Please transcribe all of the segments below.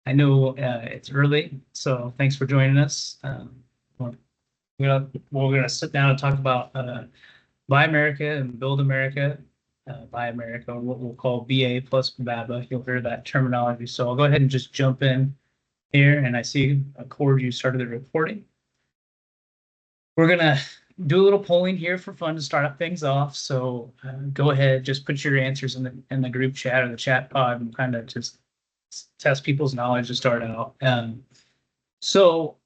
I know it's early, so thanks for joining us. We're gonna sit down and talk about Buy America and Build America, Buy America, or what we'll call BA plus BABA. You'll hear that terminology. So I'll go ahead and just jump in here, and I see Cord, you started the recording. We're gonna do a little polling here for fun to start up things off. So go ahead, just put your answers in the group chat or the chat pod, and kind of just test people's knowledge to start out. So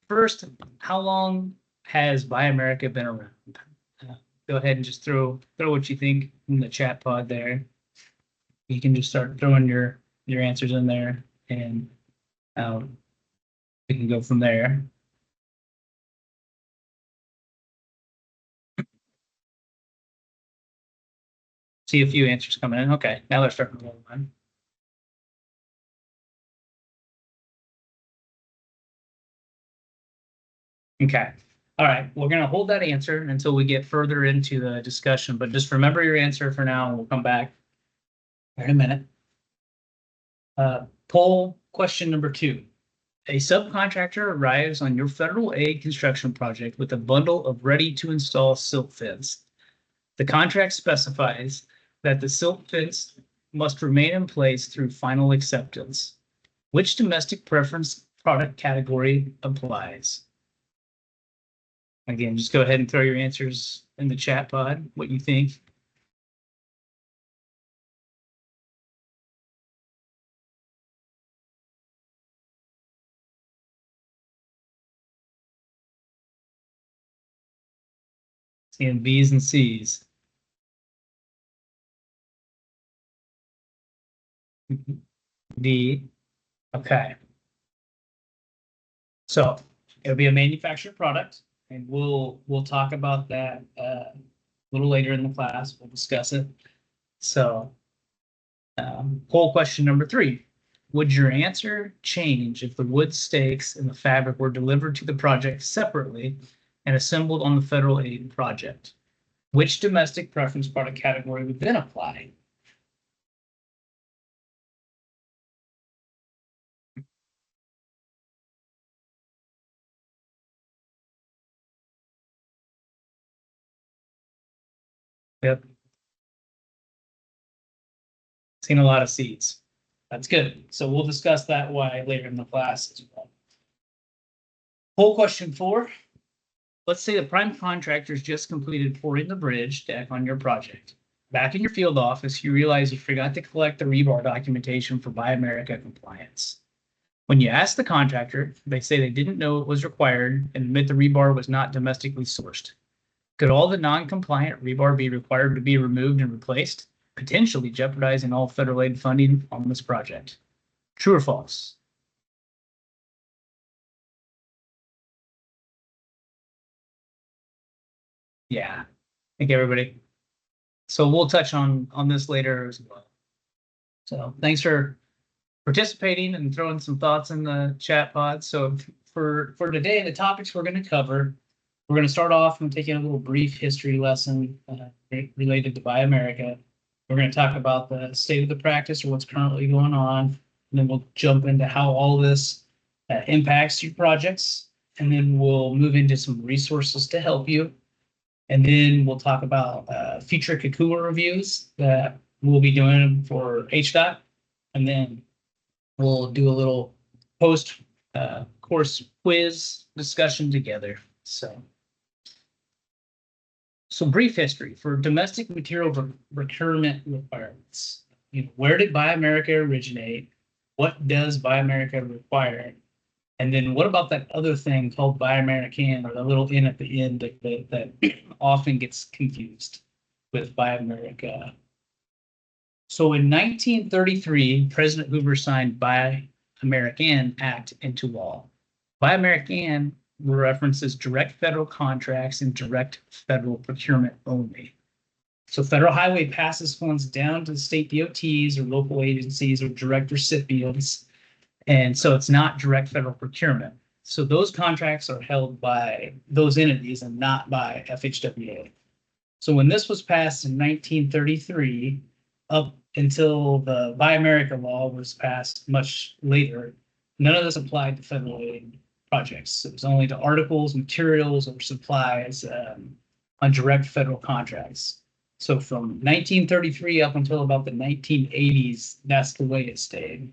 first, how long has Buy America been around? Go ahead and just throw what you think in the chat pod there. You can just start throwing your answers in there, and we can go from there. See a few answers coming in. Okay, now they're starting to roll in. Okay. All right. We're going to hold that answer until we get further into the discussion, but just remember your answer for now, and we'll come back in a minute. Poll question number 2. A subcontractor arrives on your federal aid construction project with a bundle of ready-to-install silt fence. The contract specifies that the silt fence must remain in place through final acceptance. Which domestic preference product category applies? Again, just go ahead and throw your answers in the chat pod, what you think. Seeing B's and C's. D. Okay. So it'll be a manufactured product, and we'll talk about that a little later in the class. We'll discuss it. So poll question number 3. Would your answer change if the wood stakes and the fabric were delivered to the project separately and assembled on the federal aid project? Which domestic preference product category would then apply? Yep. Seen a lot of C's. That's good. So we'll discuss that why later in the class as well. Poll question 4. Let's say the prime contractor's just completed pouring the bridge deck on your project. Back in your field office, you realize you forgot to collect the rebar documentation for Buy America compliance. When you ask the contractor, they say they didn't know it was required and admit the rebar was not domestically sourced. Could all the non-compliant rebar be required to be removed and replaced, potentially jeopardizing all federal aid funding on this project? True or false? Yeah, I think everybody. So we'll touch on this later as well. So thanks for participating and throwing some thoughts in the chat pod. So for today, the topics we're going to cover, we're going to start off and taking a little brief history lesson related to Buy America. We're going to talk about the state of the practice or what's currently going on, and then we'll jump into how all this impacts your projects, and then we'll move into some resources to help you. And then we'll talk about future Kokua reviews that we'll be doing for HDOT. And then we'll do a little post course quiz discussion together. So brief history for domestic material procurement requirements. Where did Buy America originate? What does Buy America require? And then what about that other thing called Buy American, or the little N at the end that often gets confused with Buy America? So in 1933, President Hoover signed Buy American Act into law. Buy American references direct federal contracts and direct federal procurement only. So federal highway passes funds down to the state DOTs or local agencies or direct recipients. And so it's not direct federal procurement. So those contracts are held by those entities and not by FHWA. So when this was passed in 1933, up until the Buy America law was passed much later, None of this applied to federal aid projects. It was only to articles, materials, or supplies on direct federal contracts. So from 1933 up until about the 1980s, that's the way it stayed.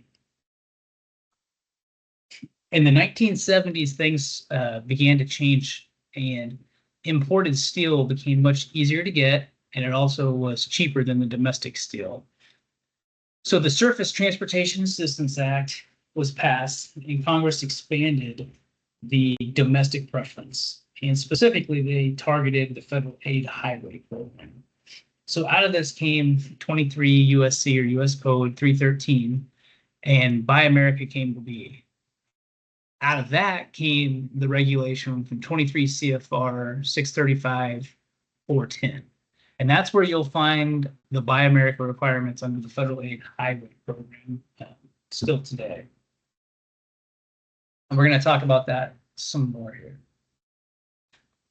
In the 1970s, things began to change, and imported steel became much easier to get, and it also was cheaper than the domestic steel. So the Surface Transportation Assistance Act was passed, and Congress expanded the domestic preference, and specifically they targeted the federal aid highway program. So out of this came 23 USC or US Code 313, and Buy America came to be. Out of that came the regulation from 23 CFR 635-410. And that's where you'll find the Buy America requirements under the federal aid highway program still today. And we're going to talk about that some more here.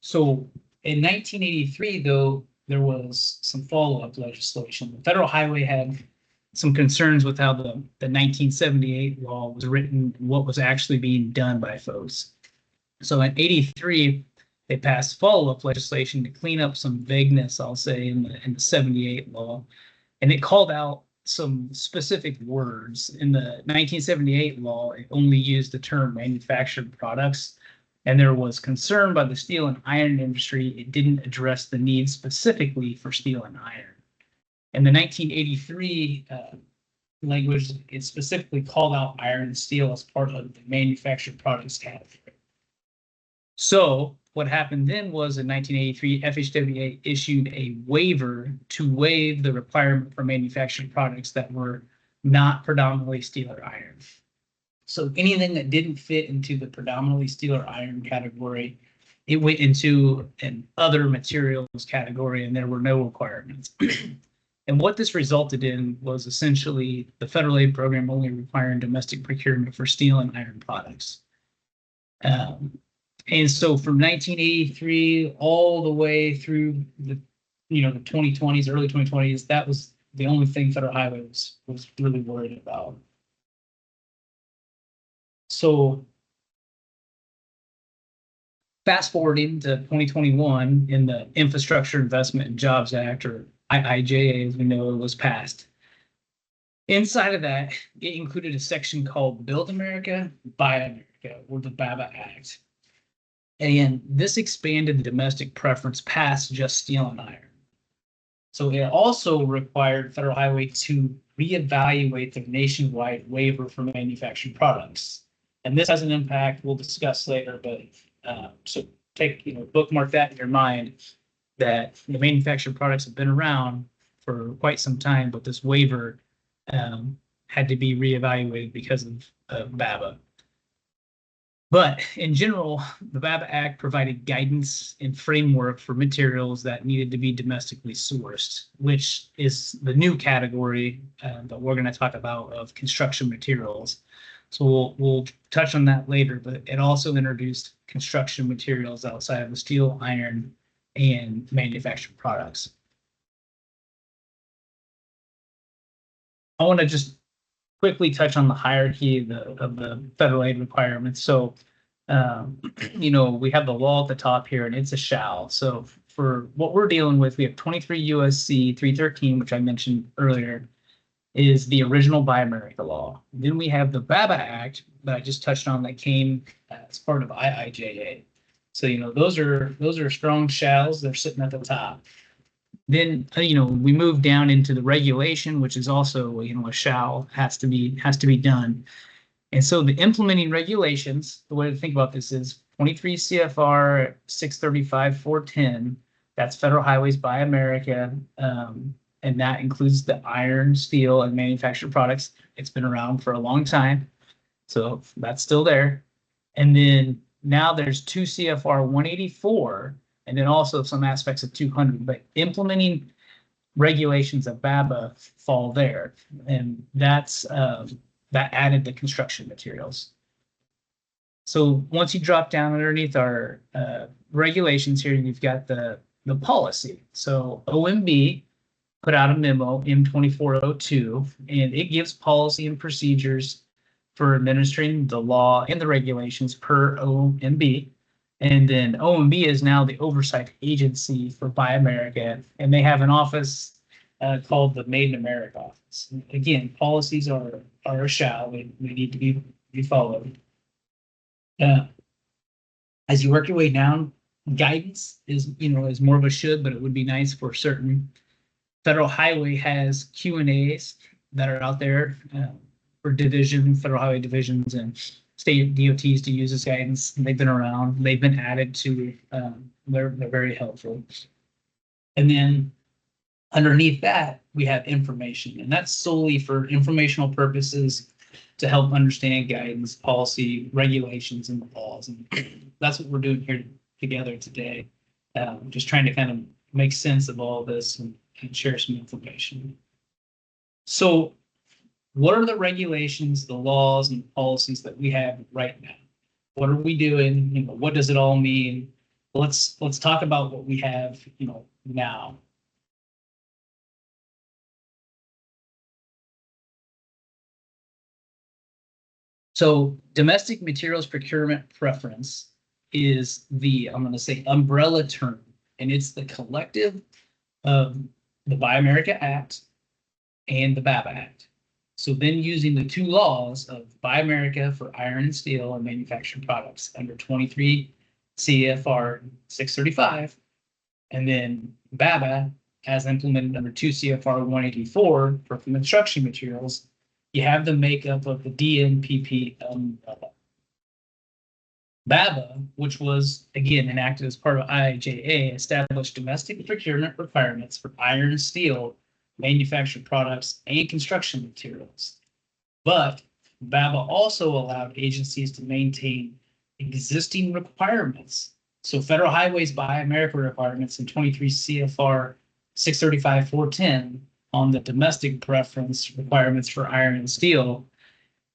So in 1983, though, there was some follow-up legislation. The federal highway had some concerns with how the 1978 law was written and what was actually being done by folks. So in 83, they passed follow-up legislation to clean up some vagueness, I'll say, in the 78 law. And it called out some specific words. In the 1978 law, it only used the term manufactured products. And there was concern by the steel and iron industry. It didn't address the need specifically for steel and iron. In the 1983 language, it specifically called out iron and steel as part of the manufactured products category. So what happened then was in 1983, FHWA issued a waiver to waive the requirement for manufactured products that were not predominantly steel or iron. So anything that didn't fit into the predominantly steel or iron category, it went into an other materials category, and there were no requirements. And what this resulted in was essentially the federal aid program only requiring domestic procurement for steel and iron products. And so from 1983 all the way through the 2020s, early 2020s, that was the only thing federal highway was really worried about. So fast forwarding to 2021, in the Infrastructure Investment and Jobs Act, or IIJA as we know it, was passed. Inside of that, it included a section called Build America, Buy America, or the BABA Act. And this expanded the domestic preference past just steel and iron. So it also required federal highway to reevaluate the nationwide waiver for manufactured products. And this has an impact we'll discuss later, but so bookmark that in your mind, that the manufactured products have been around for quite some time, but this waiver had to be reevaluated because of BABA. But in general, the BABA Act provided guidance and framework for materials that needed to be domestically sourced, which is the new category that we're going to talk about of construction materials. So we'll touch on that later, but it also introduced construction materials outside of the steel, iron, and manufactured products. I want to just quickly touch on the hierarchy of the federal aid requirements. So, we have the law at the top here, and it's a shall. So for what we're dealing with, we have 23 USC 313, which I mentioned earlier, is the original Buy America law. Then we have the BABA Act that I just touched on that came as part of IIJA. So, those are strong shalls. They're sitting at the top. Then, we move down into the regulation, which is also, a shall, has to be done. And so the implementing regulations, the way to think about this is 23 CFR 635-410. That's Federal Highways Buy America. And that includes the iron, steel, and manufactured products. It's been around for a long time, so that's still there. And then now there's 2 CFR 184, and then also some aspects of 200. But implementing regulations of BABA fall there, and that added the construction materials. So once you drop down underneath our regulations here, you've got the policy. So OMB put out a memo, M2402, and it gives policy and procedures for administering the law and the regulations per OMB. And then OMB is now the oversight agency for Buy America, and they have an office called the Made in America office. And again, policies are a shall. We need to be followed. As you work your way down, guidance is more of a should, but it would be nice for certain. Federal Highway has Q&As that are out there for federal highway divisions and state DOTs to use this guidance. They've been around. They've been added to. They're very helpful. And then underneath that, we have information, and that's solely for informational purposes to help understand guidance, policy, regulations, and laws. And that's what we're doing here together today. Just trying to kind of make sense of all this and share some information. So what are the regulations, the laws, and policies that we have right now? What are we doing? What does it all mean? Let's talk about what we have, now. So domestic materials procurement preference is I'm going to say, umbrella term, and it's the collective of the Buy America Act and the BABA Act. So then using the two laws of Buy America for iron and steel and manufactured products under 23 CFR 635, and then BABA as implemented under 2 CFR 184 for construction materials, you have the makeup of the DMPP umbrella. BABA, which was again enacted as part of IIJA, established domestic procurement requirements for iron and steel, manufactured products, and construction materials. But BABA also allowed agencies to maintain existing requirements. So Federal Highways Buy America requirements in 23 CFR 635-410 on the domestic preference requirements for iron and steel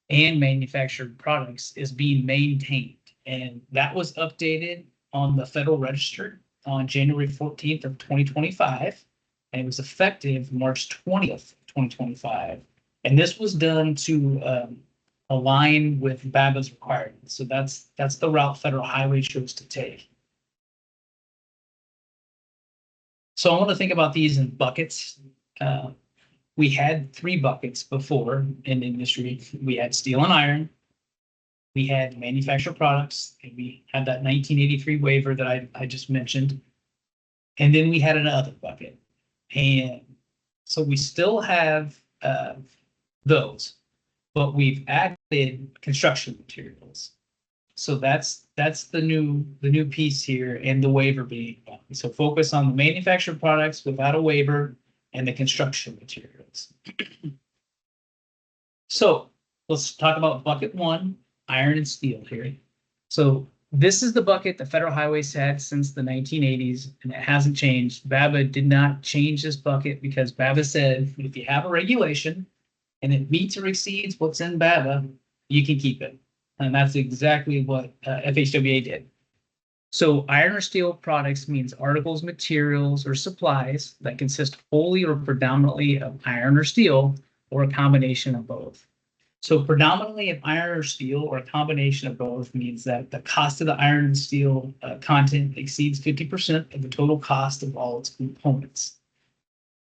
and manufactured products is being maintained. And that was updated on the Federal Register on January 14th of 2025. And it was effective March 20th, 2025. And this was done to align with BABA's requirements. So that's the route Federal Highway chose to take. So I want to think about these in buckets. We had 3 buckets before in industry. We had steel and iron. We had manufactured products, and we had that 1983 waiver that I just mentioned. And then we had another bucket. And so we still have those, but we've added construction materials. So that's the new piece here, and the waiver being done. So focus on the manufactured products without a waiver and the construction materials. So let's talk about bucket 1, iron and steel here. So this is the bucket the Federal Highways had since the 1980s, and it hasn't changed. BABA did not change this bucket because BABA said if you have a regulation and it meets or exceeds what's in BABA, you can keep it. And that's exactly what FHWA did. So iron or steel products means articles, materials, or supplies that consist wholly or predominantly of iron or steel, or a combination of both. So predominantly of iron or steel, or a combination of both, means that the cost of the iron and steel content exceeds 50% of the total cost of all its components.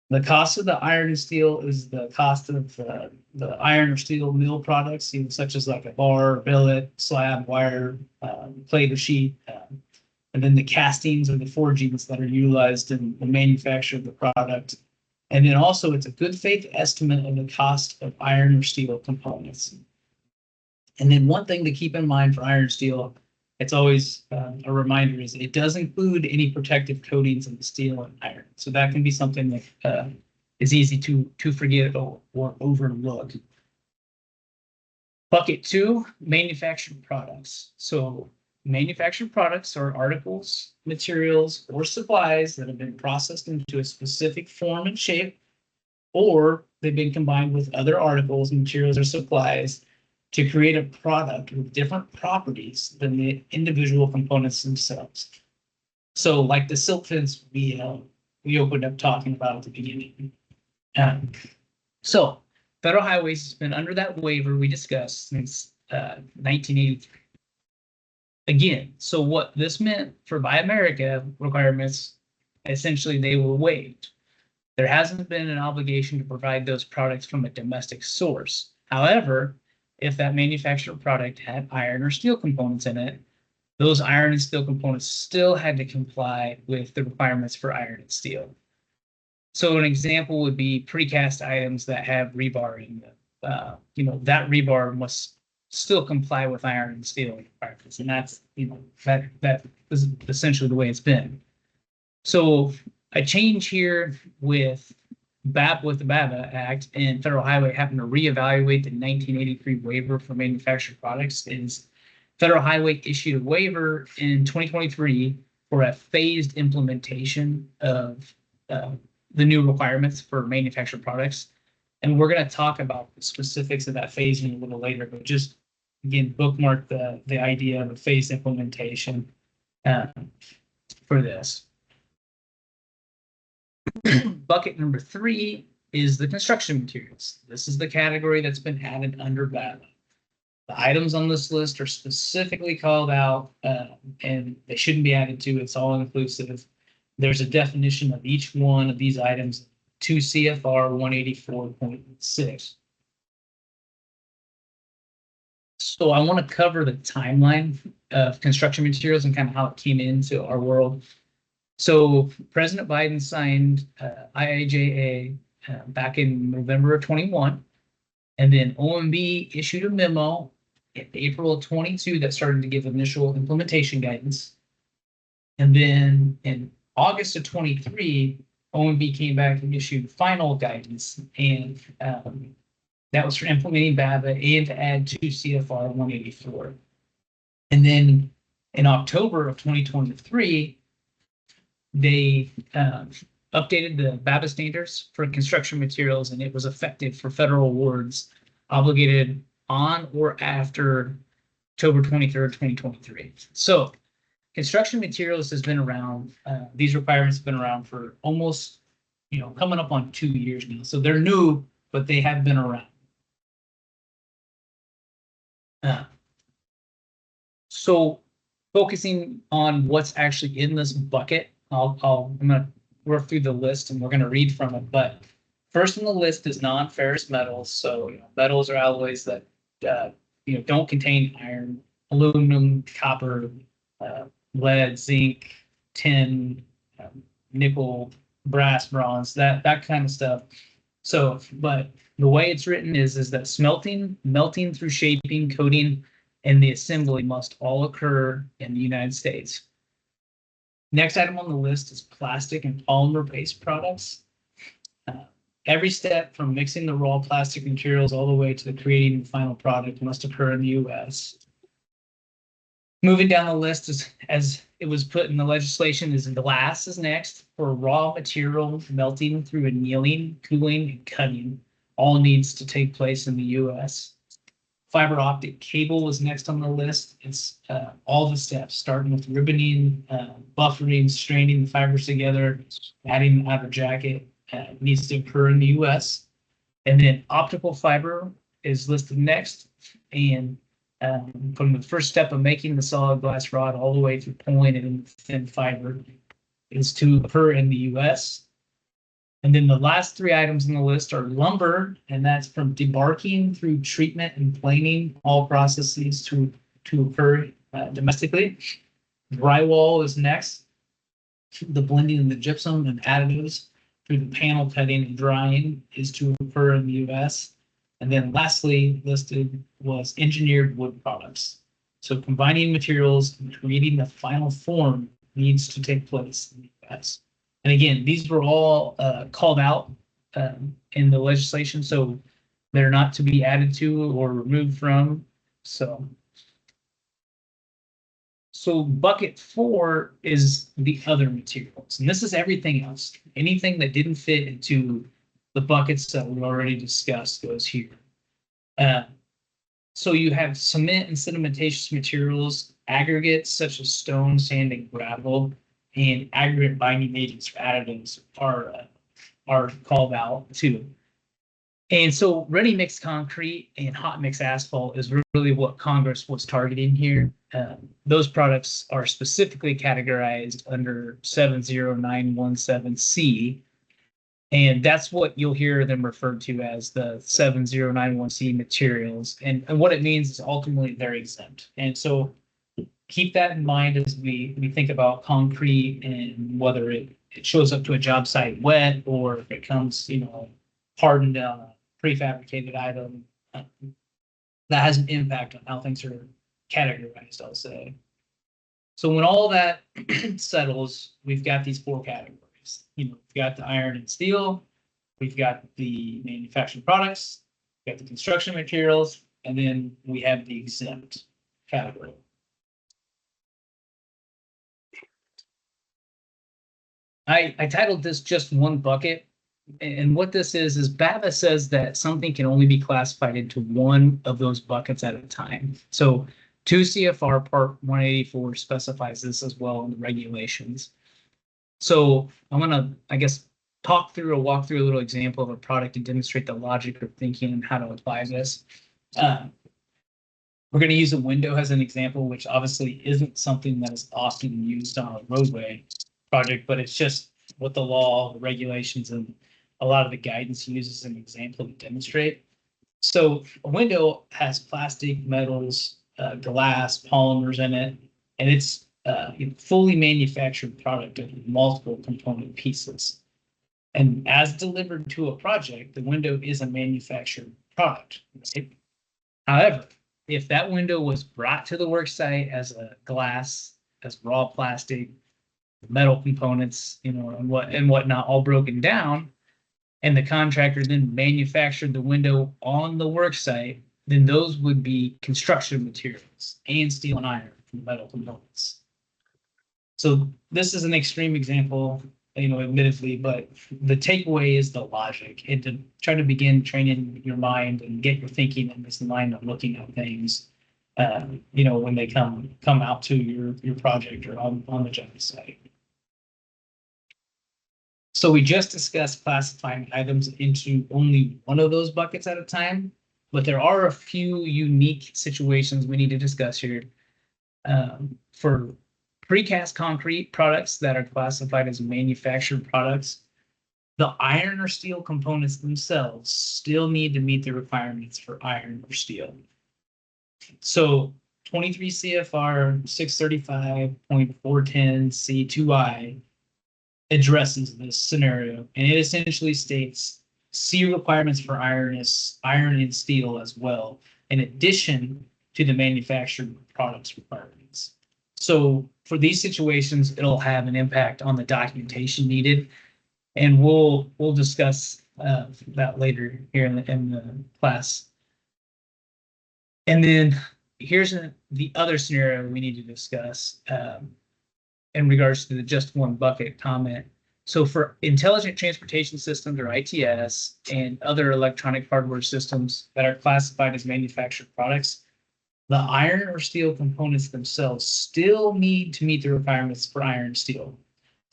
The cost of the iron and steel is the cost of the iron or steel mill products, such as like a bar, billet, slab, wire, plate, or sheet, and then the castings or the forgings that are utilized in the manufacture of the product. And then also it's a good faith estimate of the cost of iron or steel components. And then one thing to keep in mind for iron and steel, it's always a reminder, is it does include any protective coatings in the steel and iron. So that can be something that is easy to forget or overlook. Bucket 2, manufactured products. So manufactured products are articles, materials, or supplies that have been processed into a specific form and shape, or they've been combined with other articles, materials, or supplies to create a product with different properties than the individual components themselves. So like the silk fence we opened up talking about at the beginning. So Federal Highways has been under that waiver we discussed since 1983. Again, so what this meant for Buy America requirements, essentially they were waived. There hasn't been an obligation to provide those products from a domestic source. However, if that manufactured product had iron or steel components in it, those iron and steel components still had to comply with the requirements for iron and steel. So an example would be precast items that have rebar in them. That rebar must still comply with iron and steel requirements, and that's that is essentially the way it's been. So a change here with the BABA Act and Federal Highway having to reevaluate the 1983 waiver for manufactured products is Federal Highway issued a waiver in 2023 for a phased implementation of the new requirements for manufactured products. And we're going to talk about the specifics of that phasing a little later, but just again, bookmark the idea of a phased implementation for this. Bucket number 3 is the construction materials. This is the category that's been added under BABA. The items on this list are specifically called out, and they shouldn't be added to. It's all inclusive. There's a definition of each one of these items, 2 CFR 184.6. So I want to cover the timeline of construction materials and kind of how it came into our world. So President Biden signed IIJA back in November of 21, and then OMB issued a memo in April of 22 that started to give initial implementation guidance. And then in August of 23, OMB came back and issued final guidance, and that was for implementing BABA and to add 2 CFR 184. And then in October of 2023, they updated the BABA standards for construction materials, and it was effective for federal awards obligated on or after October 23rd, 2023. So construction materials has been around. These requirements have been around for almost, coming up on 2 years now. So they're new, but they have been around. So focusing on what's actually in this bucket, I'm going to work through the list and we're going to read from it. But first on the list is non-ferrous metals. So metals or alloys that don't contain iron, aluminum, copper, lead, zinc, tin, nickel, brass, bronze, that kind of stuff. So, but the way it's written is that smelting, melting through shaping, coating, and the assembly must all occur in the United States. Next item on the list is plastic and polymer-based products. Every step from mixing the raw plastic materials all the way to the creating the final product must occur in the U.S. Moving down the list, as it was put in the legislation, is glass is next for raw material melting through annealing, cooling, and cutting. All needs to take place in the U.S. Fiber optic cable is next on the list. It's all the steps, starting with ribboning, buffering, straining the fibers together, adding the outer jacket, needs to occur in the U.S. And then optical fiber is listed next. And from the first step of making the solid glass rod all the way through pulling it into thin fiber is to occur in the U.S. And then the last 3 items on the list are lumber, and that's from debarking through treatment and planing, all processes to occur domestically. Drywall is next. The blending of the gypsum and additives through the panel cutting and drying is to occur in the U.S. And then lastly listed was engineered wood products. So combining materials and creating the final form needs to take place in the U.S. And again, these were all called out in the legislation, so they're not to be added to or removed from. So bucket 4 is the other materials, and this is everything else. Anything that didn't fit into the buckets that we already discussed goes here. So you have cement and cementitious materials, aggregates such as stone, sand, and gravel, and aggregate binding agents or additives are called out too. And so ready mixed concrete and hot mix asphalt is really what Congress was targeting here. Those products are specifically categorized under 70917C, and that's what you'll hear them referred to as the 7091C materials. And what it means is ultimately they're exempt. And so keep that in mind as we think about concrete and whether it shows up to a job site wet or if it comes, hardened down a prefabricated item. That has an impact on how things are categorized, I'll say. So when all that settles, we've got these four categories. We've got the iron and steel, we've got the manufactured products, we've got the construction materials, and then we have the exempt category. I titled this just one bucket. And what this is BABA says that something can only be classified into one of those buckets at a time. So 2 CFR Part 184 specifies this as well in the regulations. So I'm going to, I guess, walk through a little example of a product to demonstrate the logic of thinking and how to apply this. We're going to use a window as an example, which obviously isn't something that is often used on a roadway project, but it's just what the law, the regulations, and a lot of the guidance uses an example to demonstrate. So a window has plastic, metals, glass, polymers in it, and it's a fully manufactured product of multiple component pieces. And as delivered to a project, the window is a manufactured product. Right? However, if that window was brought to the work site as a glass, as raw plastic, metal components, and whatnot, all broken down, and the contractor then manufactured the window on the work site, then those would be construction materials and steel and iron from metal components. So this is an extreme example, admittedly, but the takeaway is the logic and to try to begin training your mind and get your thinking in this line of looking at things, when they come out to your project or on the job site. So we just discussed classifying items into only one of those buckets at a time, but there are a few unique situations we need to discuss here. For precast concrete products that are classified as manufactured products, the iron or steel components themselves still need to meet the requirements for iron or steel. So 23 CFR 635.410 C2I addresses this scenario, and it essentially states C requirements for iron and steel as well, in addition to the manufactured products requirements. So for these situations, it'll have an impact on the documentation needed, and we'll discuss that later here in the class. And then here's the other scenario we need to discuss. In regards to the just one bucket comment. So for intelligent transportation systems or ITS and other electronic hardware systems that are classified as manufactured products, the iron or steel components themselves still need to meet the requirements for iron and steel.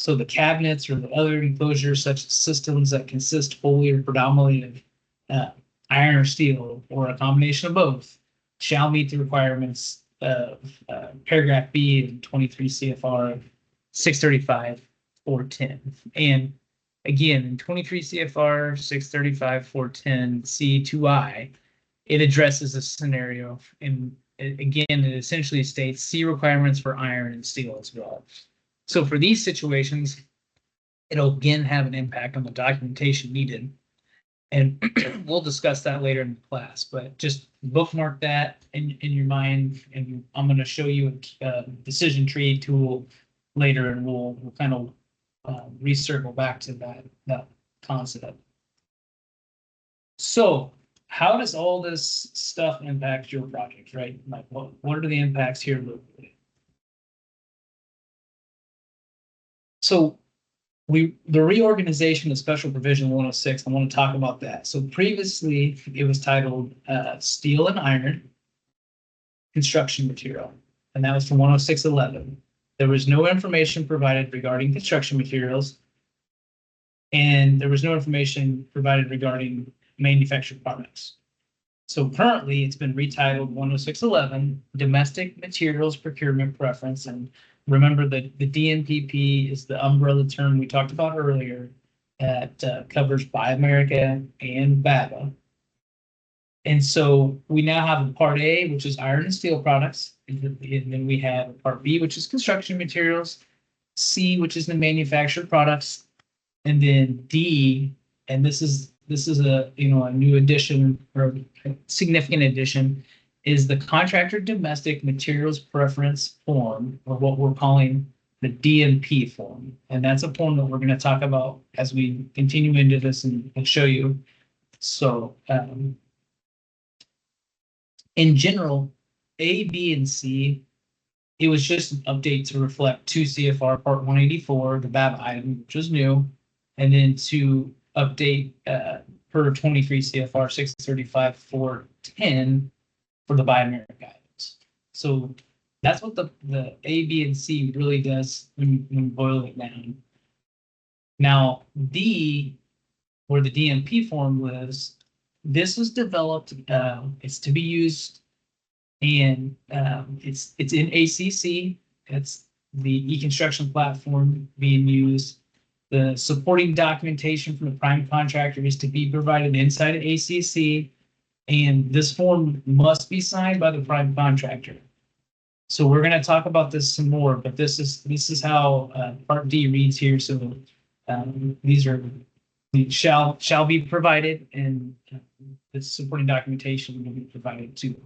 So the cabinets or the other enclosures such as systems that consist wholly or predominantly of iron or steel or a combination of both shall meet the requirements of paragraph B in 23 CFR 635.410. And again, in 23 CFR 635.410 C2I, it addresses this scenario. And again, it essentially states C requirements for iron and steel as well. So for these situations, it'll again have an impact on the documentation needed. And we'll discuss that later in the class, but just bookmark that in your mind. And I'm going to show you a decision tree tool later, and we'll kind of recircle back to that concept. So how does all this stuff impact your project, right? Like what are the impacts here locally? So the reorganization of Special Provision 106, I want to talk about that. So previously it was titled Steel and Iron Construction Material, and that was from 106.11. There was no information provided regarding construction materials, and there was no information provided regarding manufactured products. So currently, it's been retitled 10611 Domestic Materials Procurement Preference. And remember that the DMPP is the umbrella term we talked about earlier that covers Buy America and BABA. And so we now have a Part A, which is iron and steel products. And then we have a Part B, which is construction materials. C, which is the manufactured products. And then D, and this is a a new addition or a significant addition, is the Contractor Domestic Materials Preference Form, or what we're calling the DMP form. And that's a form that we're going to talk about as we continue into this and show you. So in general, A, B, and C, it was just an update to reflect 2 CFR Part 184, the BABA item, which was new, and then to update per 23 CFR 635 410 for the Buy America items. So that's what the A, B, and C really does when you boil it down. Now, D, where the DMP form lives, this was developed, it's to be used, and it's in ACC. It's the e-construction platform being used. The supporting documentation from the prime contractor is to be provided inside of ACC, and this form must be signed by the prime contractor. So we're going to talk about this some more, but this is how Part D reads here. So these shall be provided, and the supporting documentation will be provided too.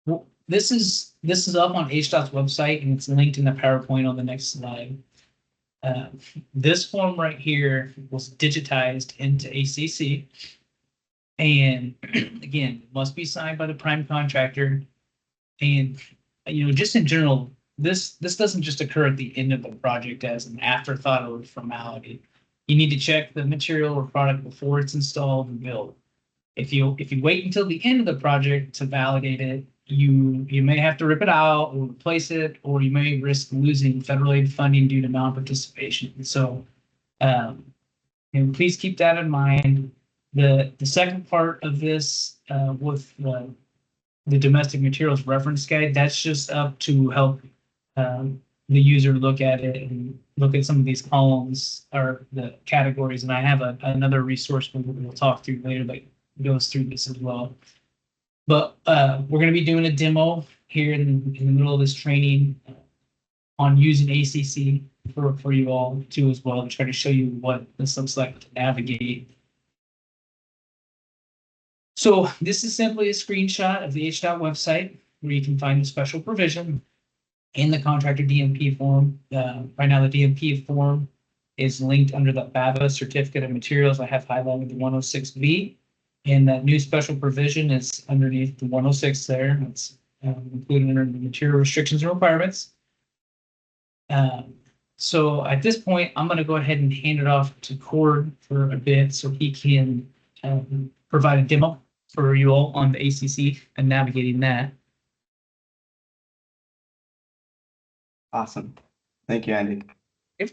Well, this is up on HDOT's website, and it's linked in the PowerPoint on the next slide. This form right here was digitized into ACC, and again, it must be signed by the prime contractor. And just in general, this doesn't just occur at the end of the project as an afterthought or formality. You need to check the material or product before it's installed and built. If you wait until the end of the project to validate it, you may have to rip it out or replace it, or you may risk losing federal aid funding due to non-participation. So please keep that in mind. The second part of this with the domestic materials reference guide, that's just up to help the user look at it and look at some of these columns or the categories. And I have another resource we'll talk through later that goes through this as well. But we're going to be doing a demo here in the middle of this training on using ACC for you all too as well, to try to show you what this looks like to navigate. So this is simply a screenshot of the HDOT website where you can find the special provision in the contractor DMP form. Right now, the DMP form is linked under the BABA Certificate of Materials. I have highlighted the 106B. And that new special provision is underneath the 106 there. It's included under the material restrictions and requirements. So at this point, I'm going to go ahead and hand it off to Cord for a bit so he can provide a demo for you all on the ACC and navigating that. Awesome. Thank you, Andy. Yep.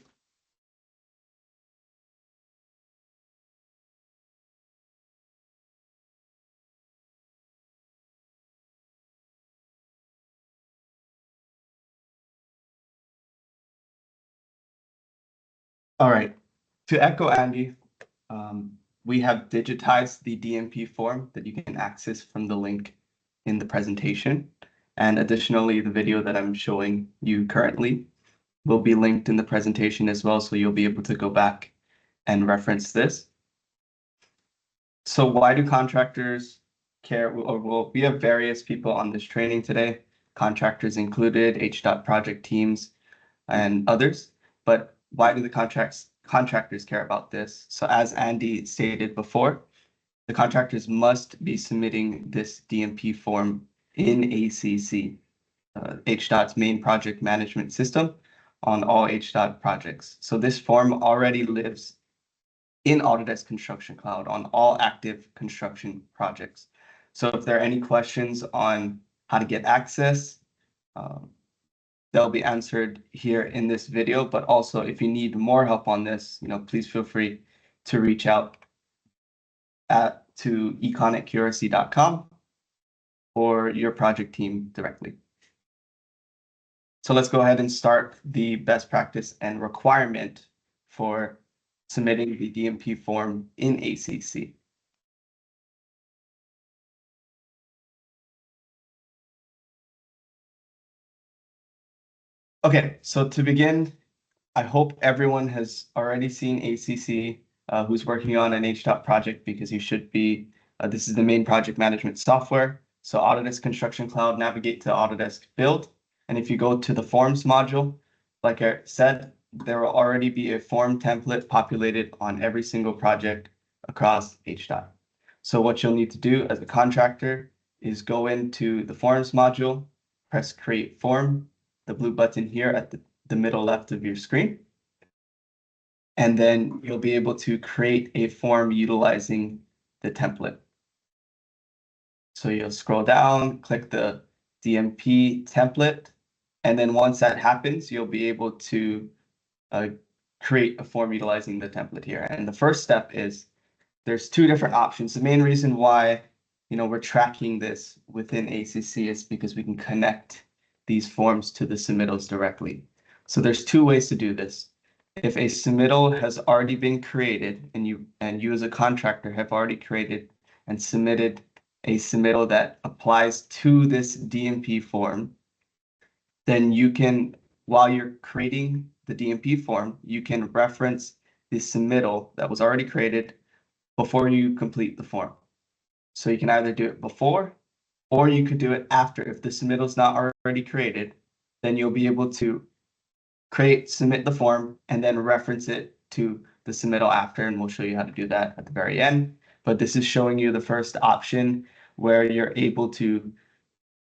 All right. To echo Andy, we have digitized the DMP form that you can access from the link in the presentation. And additionally, the video that I'm showing you currently will be linked in the presentation as well, so you'll be able to go back and reference this. So why do contractors care? Well, we have various people on this training today, contractors included, HDOT project teams, and others. But why do the contractors care about this? So as Andy stated before, the contractors must be submitting this DMP form in ACC, HDOT's main project management system on all HDOT projects. So this form already lives in Autodesk Construction Cloud on all active construction projects. So if there are any questions on how to get access, they'll be answered here in this video. But also, if you need more help on this, please feel free to reach out to econ@qrc.com or your project team directly. So let's go ahead and start the best practice and requirement for submitting the DMP form in ACC. Okay, so to begin, I hope everyone has already seen ACC who's working on an HDOT project, because you should be. This is the main project management software. So Autodesk Construction Cloud, navigate to Autodesk Build. And if you go to the Forms module, like I said, there will already be a form template populated on every single project across HDOT. So what you'll need to do as a contractor is go into the Forms module, press Create Form, the blue button here at the middle left of your screen. And then you'll be able to create a form utilizing the template. So you'll scroll down, click the DMP template, and then once that happens, you'll be able to create a form utilizing the template here. And the first step is there's two different options. The main reason why we're tracking this within ACC is because we can connect these forms to the submittals directly. So there's two ways to do this. If a submittal has already been created and you as a contractor have already created and submitted a submittal that applies to this DMP form, then you can, while you're creating the DMP form, you can reference the submittal that was already created before you complete the form. So you can either do it before or you could do it after. If the submittal is not already created, then you'll be able to submit the form, and then reference it to the submittal after, and we'll show you how to do that at the very end. But this is showing you the first option where you're able to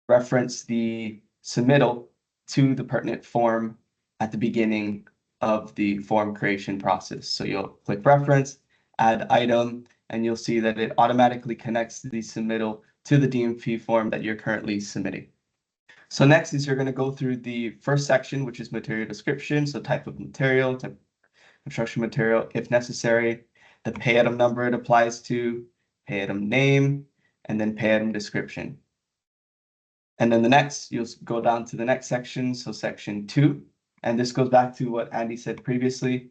reference the submittal to the pertinent form at the beginning of the form creation process. So you'll click reference, add item, and you'll see that it automatically connects the submittal to the DMP form that you're currently submitting. So next is you're going to go through the first section, which is material description. So type of material, type of construction material, if necessary, the pay item number it applies to, pay item name, and then pay item description. And then you'll go down to the next section, so section 2. And this goes back to what Andy said previously,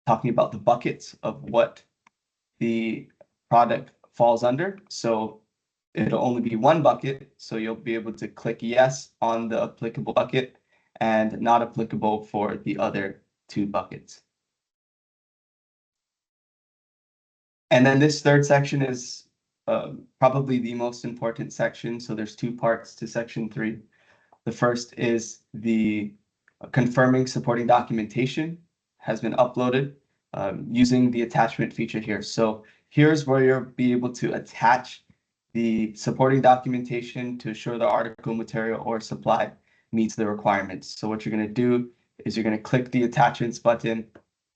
talking about the buckets of what the product falls under. So it'll only be one bucket, so you'll be able to click yes on the applicable bucket and not applicable for the other two buckets. And then this third section is probably the most important section. So there's two parts to section 3. The first is the confirming supporting documentation has been uploaded using the attachment feature here. So here's where you'll be able to attach the supporting documentation to assure the article, material, or supply meets the requirements. So what you're going to do is you're going to click the attachments button,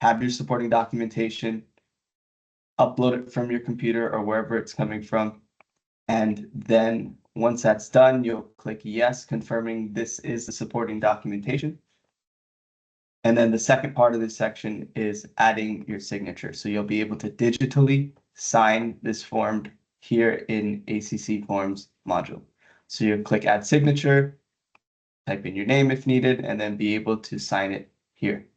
have your supporting documentation, upload it from your computer or wherever it's coming from. And then once that's done, you'll click yes, confirming this is the supporting documentation. And then the second part of this section is adding your signature. So you'll be able to digitally sign this form here in ACC Forms module. So you click add signature, type in your name if needed, and then be able to sign it here.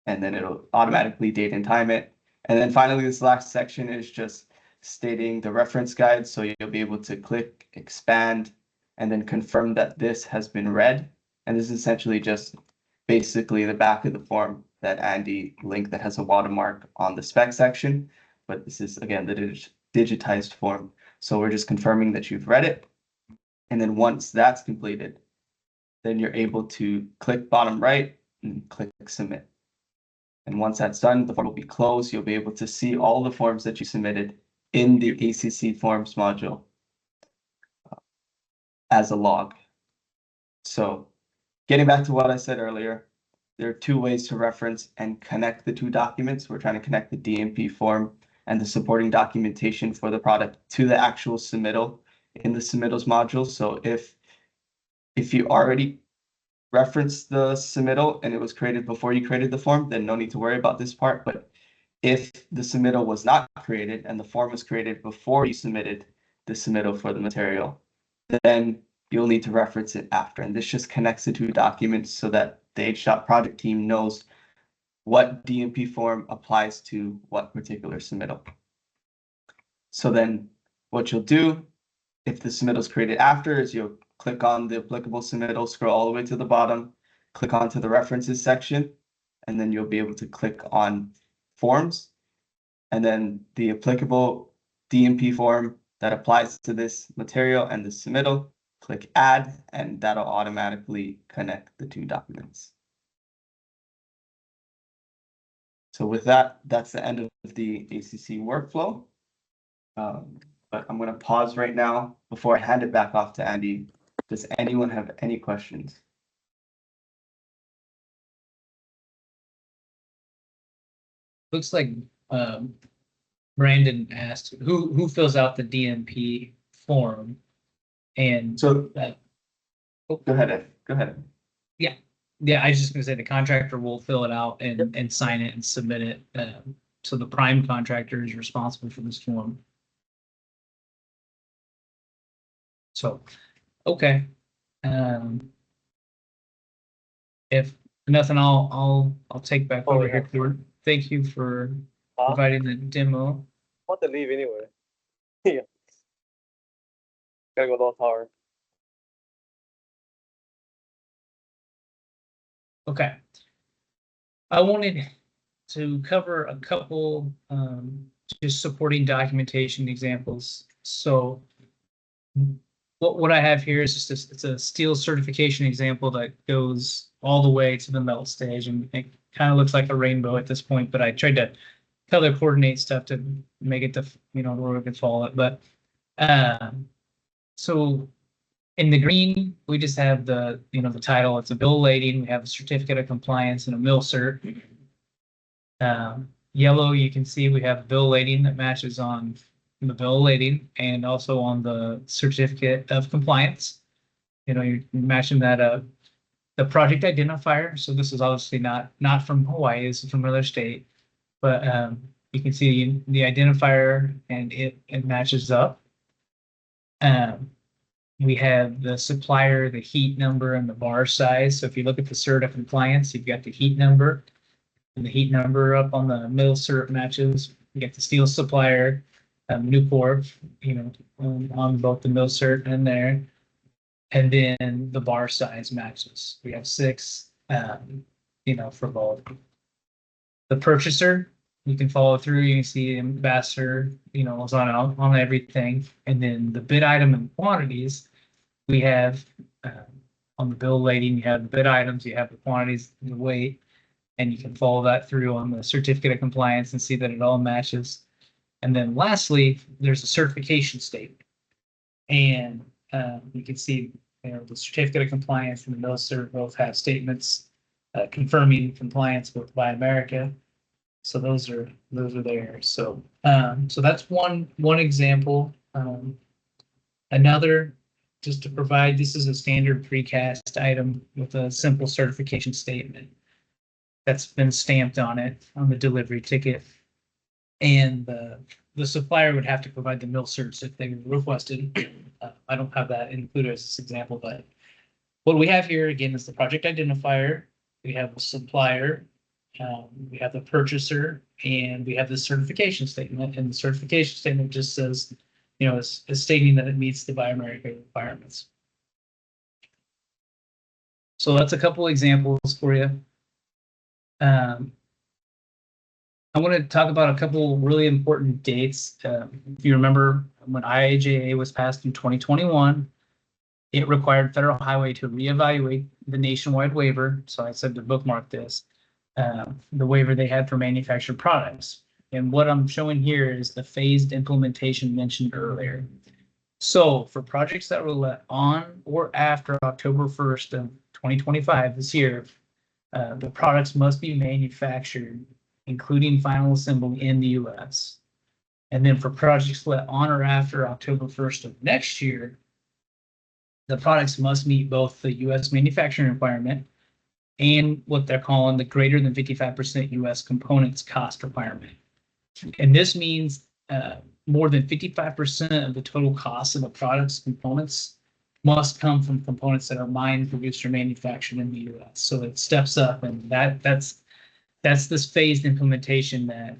And then it'll automatically date and time it. And then finally, this last section is just stating the reference guide. So you'll be able to click expand and then confirm that this has been read. And this is essentially just basically the back of the form that Andy linked that has a watermark on the spec section. But this is, again, the digitized form. So we're just confirming that you've read it. And then once that's completed, then you're able to click bottom right and click submit. And once that's done, the form will be closed. You'll be able to see all the forms that you submitted in the ACC Forms module as a log. So getting back to what I said earlier, there are two ways to reference and connect the two documents. We're trying to connect the DMP form and the supporting documentation for the product to the actual submittal in the submittals module. So if you already reference the submittal and it was created before you created the form, then no need to worry about this part. But if the submittal was not created and the form was created before you submitted the submittal for the material, then you'll need to reference it after. And this just connects the two documents so that the HDOT project team knows what DMP form applies to what particular submittal. So then what you'll do, if the submittal is created after, is you'll click on the applicable submittal, scroll all the way to the bottom, click onto the references section, and then you'll be able to click on forms. And then the applicable DMP form that applies to this material and the submittal, click add, and that'll automatically connect the two documents. So with that, that's the end of the ACC workflow. But I'm going to pause right now before I hand it back off to Andy. Does anyone have any questions? Looks like Brandon asked who fills out the DMP form, and So go ahead, Ed. Go ahead. yeah, I was just gonna say the contractor will fill it out and sign it and submit it. So the prime contractor is responsible for this form. So, okay. If nothing, I'll take back over here. Thank you for providing the demo. I want to leave anyway. Yeah. Gotta go to the tower. Okay. I wanted to cover a couple just supporting documentation examples. So what I have here is just it's a steel certification example that goes all the way to the melt stage, and it kind of looks like a rainbow at this point, but I tried to color coordinate stuff to make it where we can follow it. But so in the green, we just have the the title. It's a bill of lading. We have a certificate of compliance and a mill cert. Yellow, you can see we have bill of lading that matches on the bill of lading and also on the certificate of compliance. You're matching that up. The project identifier. So this is obviously not from Hawaii. This is from another state, but you can see the identifier and it matches up. We have the supplier, the heat number, and the bar size. So if you look at the cert of compliance, you've got the heat number, and the heat number up on the middle cert matches. You get the steel supplier, Newport, on both the mill cert and there, and then the bar size matches. We have 6, for both. The purchaser, you can follow through. You can see ambassador, was on everything, and then the bid item and quantities. We have on the bill of lading, you have the bid items, you have the quantities, the weight, and you can follow that through on the certificate of compliance and see that it all matches. And then lastly, there's a certification statement, and you can see the certificate of compliance and the mill cert both have statements confirming compliance with Buy America. So those are there. So so that's one example. Another, just to provide, this is a standard precast item with a simple certification statement that's been stamped on it on the delivery ticket, and the supplier would have to provide the mill certs if they requested. I don't have that included as this example, but what we have here again is the project identifier. We have the supplier, we have the purchaser, and we have the certification statement. And the certification statement just says, is stating that it meets the Buy America requirements. So that's a couple examples for you. I want to talk about a couple really important dates. If you remember, when IIJA was passed in 2021, it required Federal Highway to reevaluate the nationwide waiver. So I said to bookmark this, the waiver they had for manufactured products. And what I'm showing here is the phased implementation mentioned earlier. So for projects that were let on or after October 1st of 2025, this year, the products must be manufactured, including final assembly, in the U.S. And then for projects let on or after October 1st of next year, the products must meet both the U.S. manufacturing requirement and what they're calling the greater than 55% U.S. components cost requirement. And this means more than 55% of the total cost of a product's components must come from components that are mined, produced, or manufactured in the U.S. So it steps up, and that's this phased implementation that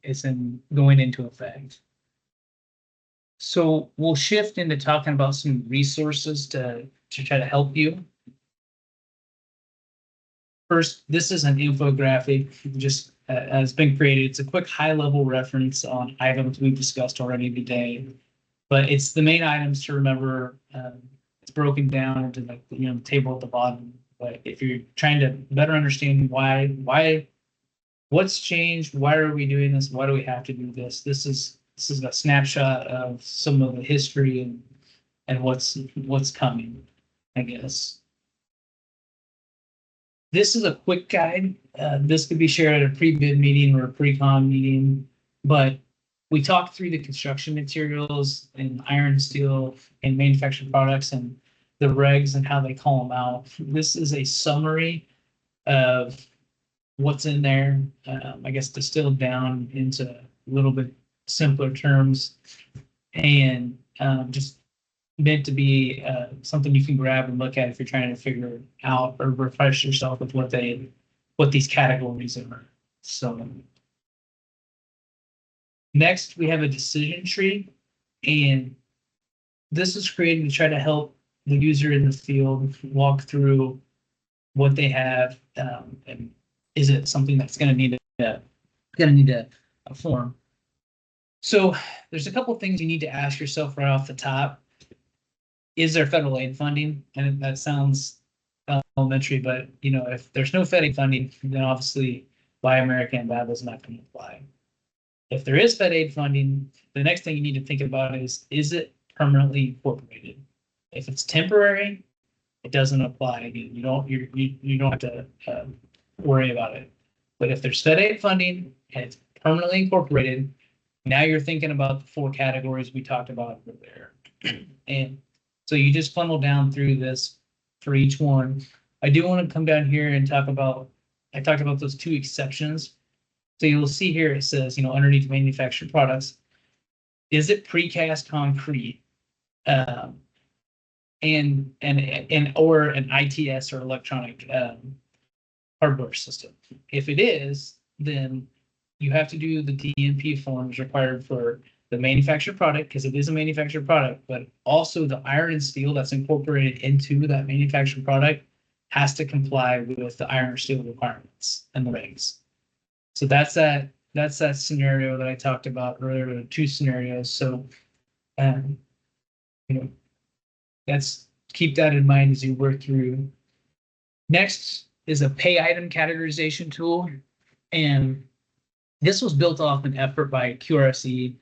is going into effect. So we'll shift into talking about some resources to try to help you. First, this is an infographic just has been created. It's a quick high-level reference on items we've discussed already today, but it's the main items to remember. It's broken down into the the table at the bottom. But if you're trying to better understand what's changed, why are we doing this, why do we have to do this, this is a snapshot of some of the history and what's coming, I guess. This is a quick guide. This could be shared at a pre-bid meeting or a pre-con meeting, but we talked through the construction materials and iron, steel, and manufactured products and the regs and how they call them out. This is a summary of what's in there, I guess distilled down into a little bit simpler terms, and just meant to be something you can grab and look at if you're trying to figure out or refresh yourself with what these categories are. So next we have a decision tree, and this is created to try to help the user in the field walk through what they have, and is it something that's going to need a form. So there's a couple things you need to ask yourself right off the top. Is there federal aid funding? And that sounds elementary, but if there's no federal aid funding, then obviously Buy America and BABA is not going to apply. If there is fed aid funding, the next thing you need to think about is it permanently incorporated? If it's temporary, it doesn't apply. You don't have to worry about it. But if there's fed aid funding and it's permanently incorporated, now you're thinking about the 4 categories we talked about over there. And so you just funnel down through this for each one. I do want to come down here and talk about, I talked about those 2 exceptions. So you'll see here it says, underneath manufactured products, is it precast concrete, and or an ITS or electronic hardware system? If it is, then you have to do the DMP forms required for the manufactured product, because it is a manufactured product, but also the iron and steel that's incorporated into that manufactured product has to comply with the iron and steel requirements and the regs. So that's that scenario that I talked about earlier, the 2 scenarios. So, that's, keep that in mind as you work through. Next is a pay item categorization tool, and this was built off an effort by QRSE,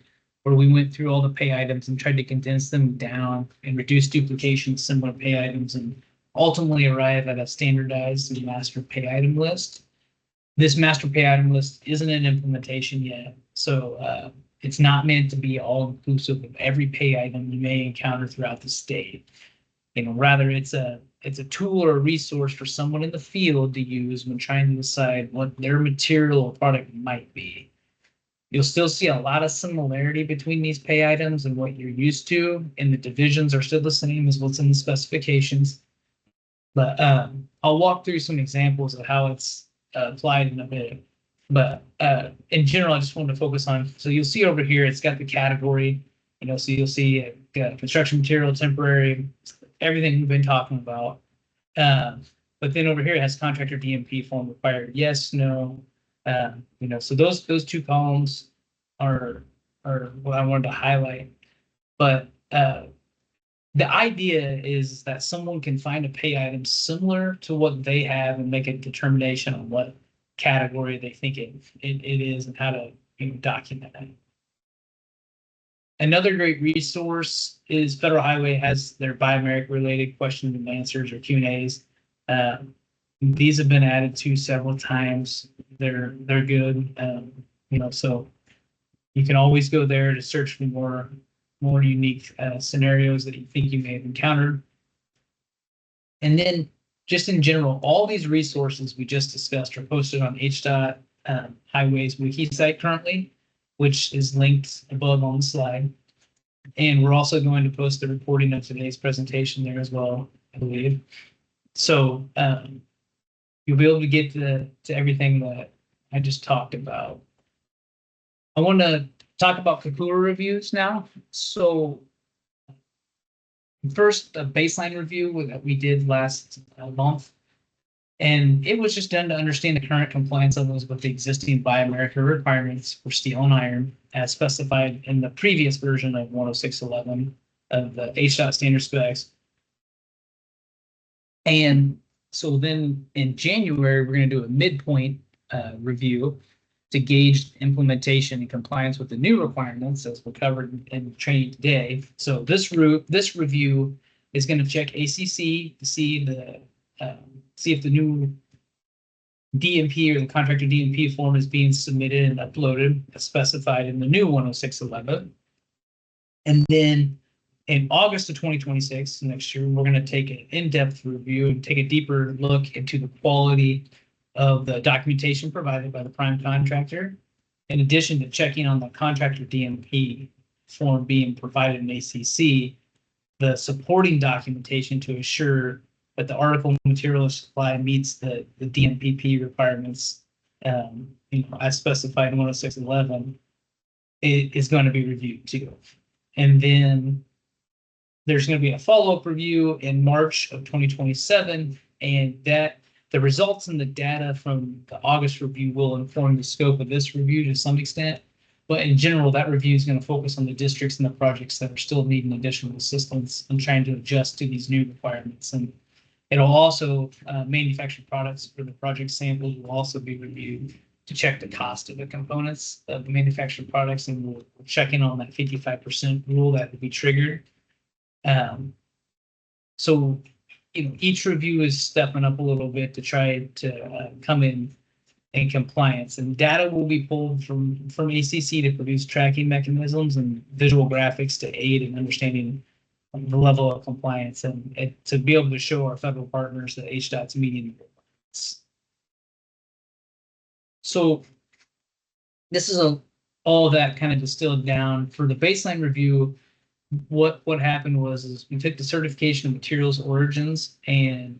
where we went through all the pay items and tried to condense them down and reduce duplication of similar pay items and ultimately arrive at a standardized master pay item list. This master pay item list isn't in implementation yet, so it's not meant to be all inclusive of every pay item you may encounter throughout the state. Rather it's a tool or a resource for someone in the field to use when trying to decide what their material or product might be. You'll still see a lot of similarity between these pay items and what you're used to, and the divisions are still the same as what's in the specifications. But I'll walk through some examples of how it's applied in a bit. But in general, I just wanted to focus on, so you'll see over here, it's got the category, so you'll see construction material, temporary, everything we've been talking about. But then over here it has contractor DMP form required, yes, no. So those 2 columns are what I wanted to highlight. But the idea is that someone can find a pay item similar to what they have and make a determination on what category they think it is and how to document it. Another great resource is Federal Highway has their Buy America-related questions and answers, or Q&As. These have been added to several times. They're good. So you can always go there to search for more unique scenarios that you think you may have encountered. And then just in general, all these resources we just discussed are posted on HDOT Highways Wiki site currently, which is linked above on the slide. And we're also going to post the recording of today's presentation there as well, I believe. So you'll be able to get to everything that I just talked about. I want to talk about Kokua reviews now. So first, a baseline review that we did last month. And it was just done to understand the current compliance levels with the existing Buy America requirements for steel and iron as specified in the previous version of 10611 of the HDOT standard specs. And so then in January, we're going to do a midpoint review to gauge implementation and compliance with the new requirements as we're covered in training today. So this review is going to check ACC to see if the new DMP or the contractor DMP form is being submitted and uploaded as specified in the new 10611. And then in August of 2026, next year, we're going to take an in-depth review and take a deeper look into the quality of the documentation provided by the prime contractor, in addition to checking on the contractor DMP form being provided in ACC, the supporting documentation to assure that the article material supply meets the DMPP requirements, as specified in 10611, it is going to be reviewed too. And then there's going to be a follow-up review in March of 2027, and that the results and the data from the August review will inform the scope of this review to some extent. But in general, that review is going to focus on the districts and the projects that are still needing additional assistance and trying to adjust to these new requirements. And it'll also, manufactured products for the project samples will also be reviewed to check the cost of the components of the manufactured products, and we'll check in on that 55% rule that will be triggered. So, each review is stepping up a little bit to try to come in compliance, and data will be pulled from ACC to produce tracking mechanisms and visual graphics to aid in understanding the level of compliance and to be able to show our federal partners that HDOT's meeting the requirements. So this is all that kind of distilled down for the baseline review. What happened was we took the certification of materials origins and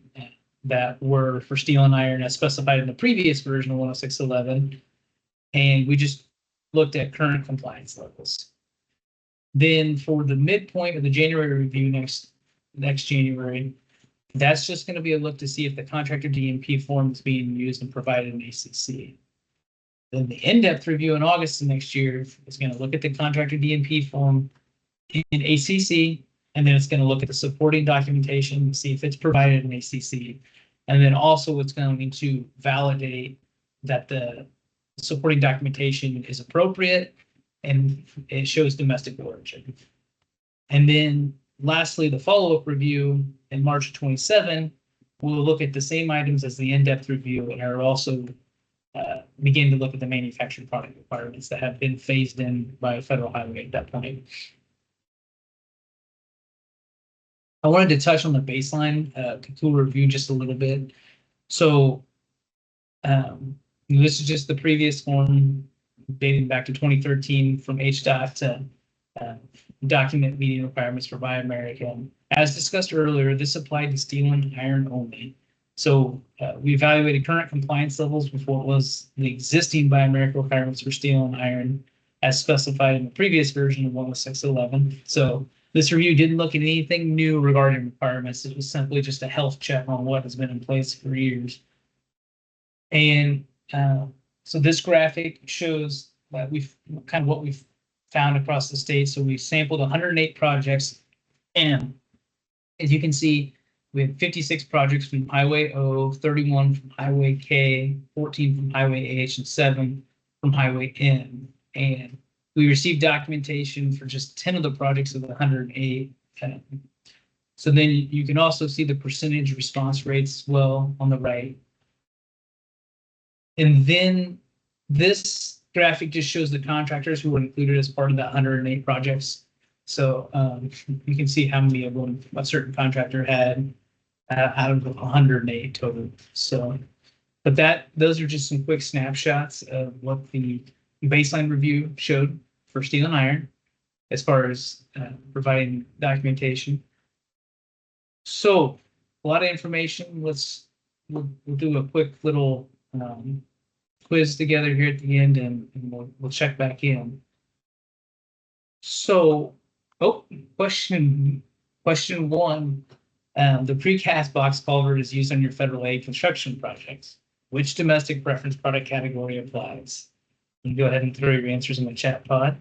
that were for steel and iron as specified in the previous version of 10611, and we just looked at current compliance levels. Then for the midpoint of the January review next January, that's just going to be a look to see if the contractor DMP form is being used and provided in ACC. Then the in-depth review in August of next year is going to look at the contractor DMP form in ACC, and then it's going to look at the supporting documentation and see if it's provided in ACC. And then also it's going to validate that the supporting documentation is appropriate and it shows domestic origin. And then lastly, the follow-up review in March of 27 will look at the same items as the in-depth review and are also begin to look at the manufactured product requirements that have been phased in by federal highway at that point. I wanted to touch on the baseline Kokua review just a little bit. So this is just the previous form dating back to 2013 from HDOT to document meeting requirements for Buy America. As discussed earlier, this applied to steel and iron only. So we evaluated current compliance levels with what was the existing Buy America requirements for steel and iron as specified in the previous version of 10611. So this review didn't look at anything new regarding requirements. It was simply just a health check on what has been in place for years. And so this graphic shows that what we've found across the state. So we sampled 108 projects, and as you can see, we have 56 projects from Highway O, 31 from Highway K, 14 from Highway H, and 7 from Highway N. And we received documentation for just 10 of the projects of the 108. So then you can also see the percentage response rates as well on the right. And then this graphic just shows the contractors who were included as part of the 108 projects. So you can see how many of them a certain contractor had out of 108 total. So, but those are just some quick snapshots of what the baseline review showed for steel and iron as far as providing documentation. So a lot of information. We'll do a quick little quiz together here at the end, and we'll check back in. So, question one. The precast box culvert is used on your federal aid construction projects. Which domestic reference product category applies? You can go ahead and throw your answers in the chat pod.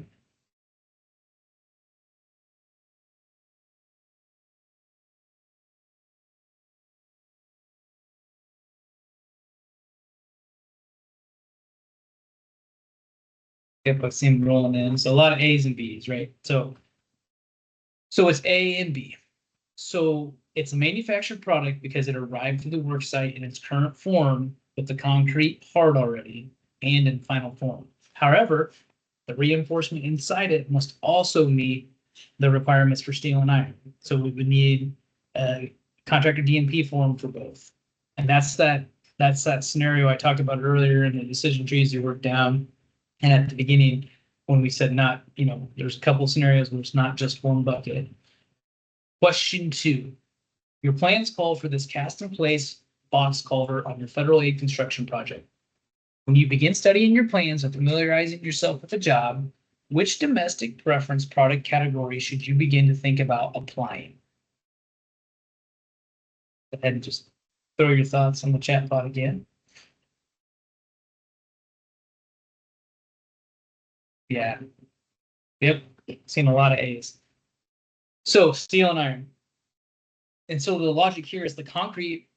Yep, I've seen them rolling in. So a lot of A's and B's, right? So it's A and B. So it's a manufactured product because it arrived to the work site in its current form with the concrete part already and in final form. However, the reinforcement inside it must also meet the requirements for steel and iron. So we would need a contractor DNP form for both. And that's that scenario I talked about earlier in the decision trees you worked down. And at the beginning, when we said not, there's a couple scenarios where it's not just one bucket. Question 2. Your plans call for this cast in place box culvert on your federal aid construction project. When you begin studying your plans and familiarizing yourself with the job, which domestic preference product category should you begin to think about applying? Go ahead and just throw your thoughts on the chat pod again. Yeah. Yep. Seen a lot of A's. So steel and iron. And so the logic here is the concrete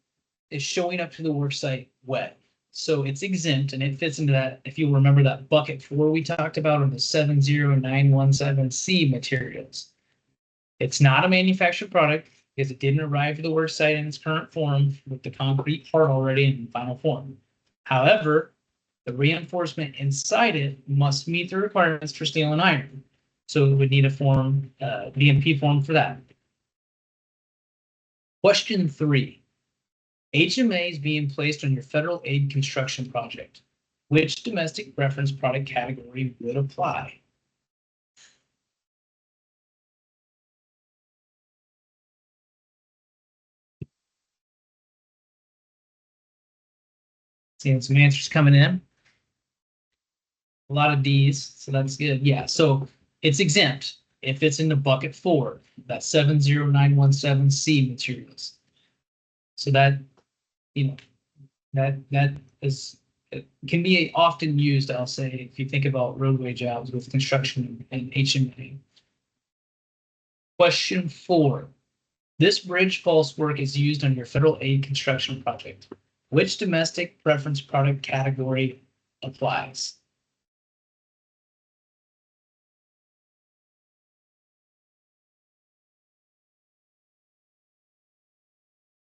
is showing up to the work site wet. So it's exempt and it fits into that, if you remember that bucket 4 we talked about on the 70917C materials. It's not a manufactured product because it didn't arrive to the work site in its current form with the concrete part already in final form. However, the reinforcement inside it must meet the requirements for steel and iron. So we would need a form, DNP form for that. Question 3. HMA is being placed on your federal aid construction project. Which domestic reference product category would apply? Seeing some answers coming in. A lot of D's, so that's good. Yeah, so it's exempt if it's in the bucket 4, that 70917C materials. So that, that is, it can be often used, I'll say, if you think about roadway jobs with construction and HMA. Question 4. This bridge false work is used on your federal aid construction project. Which domestic preference product category applies?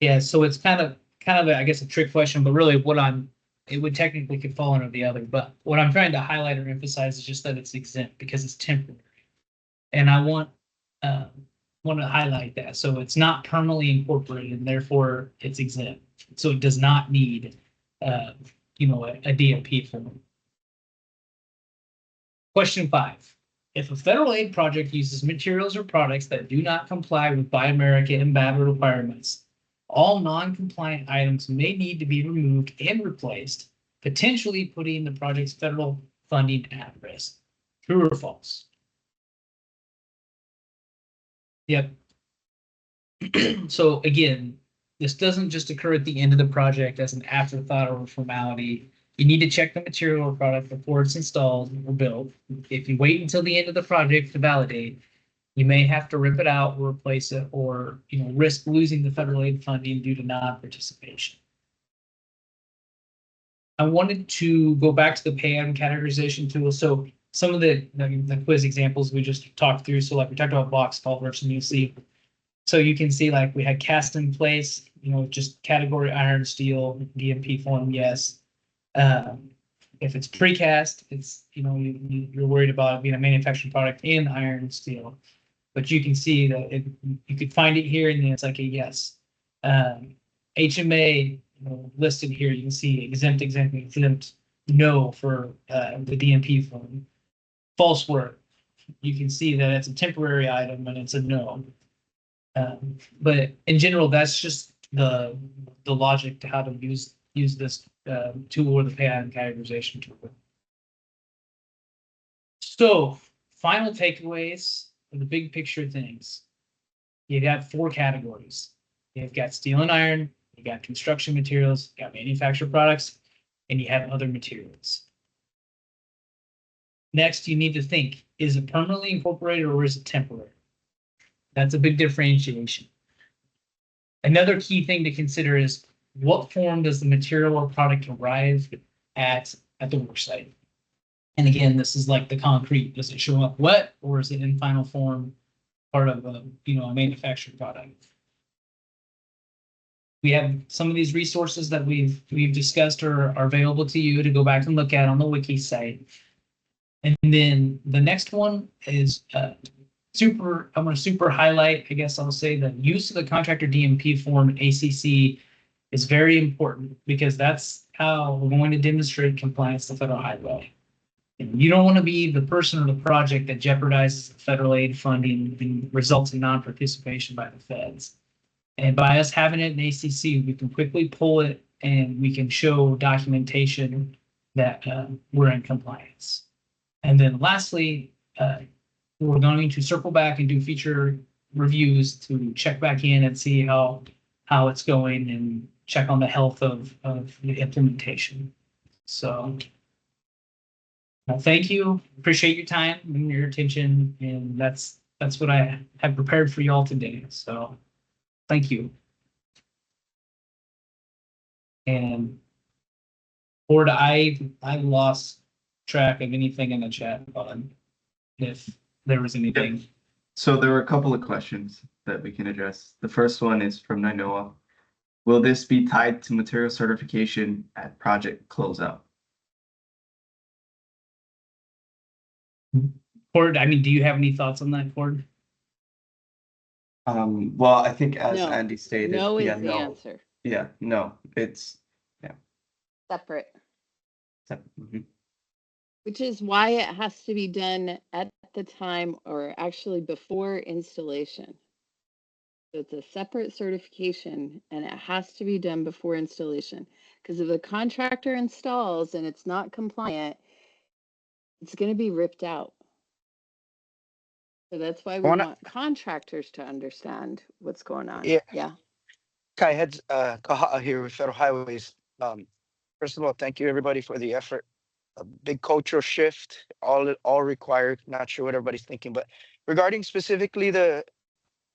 Yeah, so it's kind of I guess a trick question, but really it would technically could fall under the other. But what I'm trying to highlight or emphasize is just that it's exempt because it's temporary, and I want to highlight that. So it's not permanently incorporated, and therefore it's exempt. So it does not need, a DNP form. Question 5. If a federal aid project uses materials or products that do not comply with Buy America and BABA requirements, all non-compliant items may need to be removed and replaced, potentially putting the project's federal funding at risk. True or false? Yep. So again, this doesn't just occur at the end of the project as an afterthought or a formality. You need to check the material or product before it's installed or built. If you wait until the end of the project to validate, you may have to rip it out or replace it, or risk losing the federal aid funding due to non-participation. I wanted to go back to the PAM categorization tool. So some of the quiz examples we just talked through. So like we talked about box culverts, and you see, so you can see like we had cast in place, just category iron, steel, DNP form, yes. If it's precast, it's you're worried about it being a manufactured product in iron and steel. But you can see that you could find it here, and then it's like a yes. HMA, listed here, you can see exempt, exempt, exempt, no for the DMP form. False work, you can see that it's a temporary item and it's a no. But in general, that's just the logic to how to use this tool or the pay item categorization tool. So, final takeaways for the big picture things. You got 4 categories. You've got steel and iron, you got construction materials, you got manufactured products, and you have other materials. Next, you need to think, is it permanently incorporated or is it temporary? That's a big differentiation. Another key thing to consider is what form does the material or product arrive at the work site? And again, this is like the concrete. Does it show up wet or is it in final form part of a manufactured product? We have some of these resources that we've discussed are available to you to go back and look at on the Wiki site. And then the next one is I'm going to super highlight, I guess I'll say, the use of the contractor DMP form in ACC is very important because that's how we're going to demonstrate compliance to federal highway. And you don't want to be the person or the project that jeopardizes the federal aid funding and results in non-participation by the feds. And by us having it in ACC, we can quickly pull it and we can show documentation that we're in compliance. And then lastly, we're going to circle back and do feature reviews to check back in and see how it's going and check on the health of the implementation. So thank you. Appreciate your time and your attention. And that's what I have prepared for you all today. So thank you. And Board, I lost track of anything in the chat button, if there was anything. So there were a couple of questions that we can address. The first one is from Nainoa. Will this be tied to material certification at project closeout? Cord, I mean, do you have any thoughts on that, Cord? Well, I think as No. Andy stated, No is yeah, the no. answer. Yeah, no, it's Separate. mhm. Which is why it has to be done at the time or actually before installation. So it's a separate certification and it has to be done before installation. Because if the contractor installs and it's not compliant, it's going to be ripped out. So that's why we want contractors to understand what's going on. Yeah. Kai Heads, Kaha'a here with Federal Highways. First of all, thank you everybody for the effort. A big cultural shift, all required. Not sure what everybody's thinking, but regarding specifically the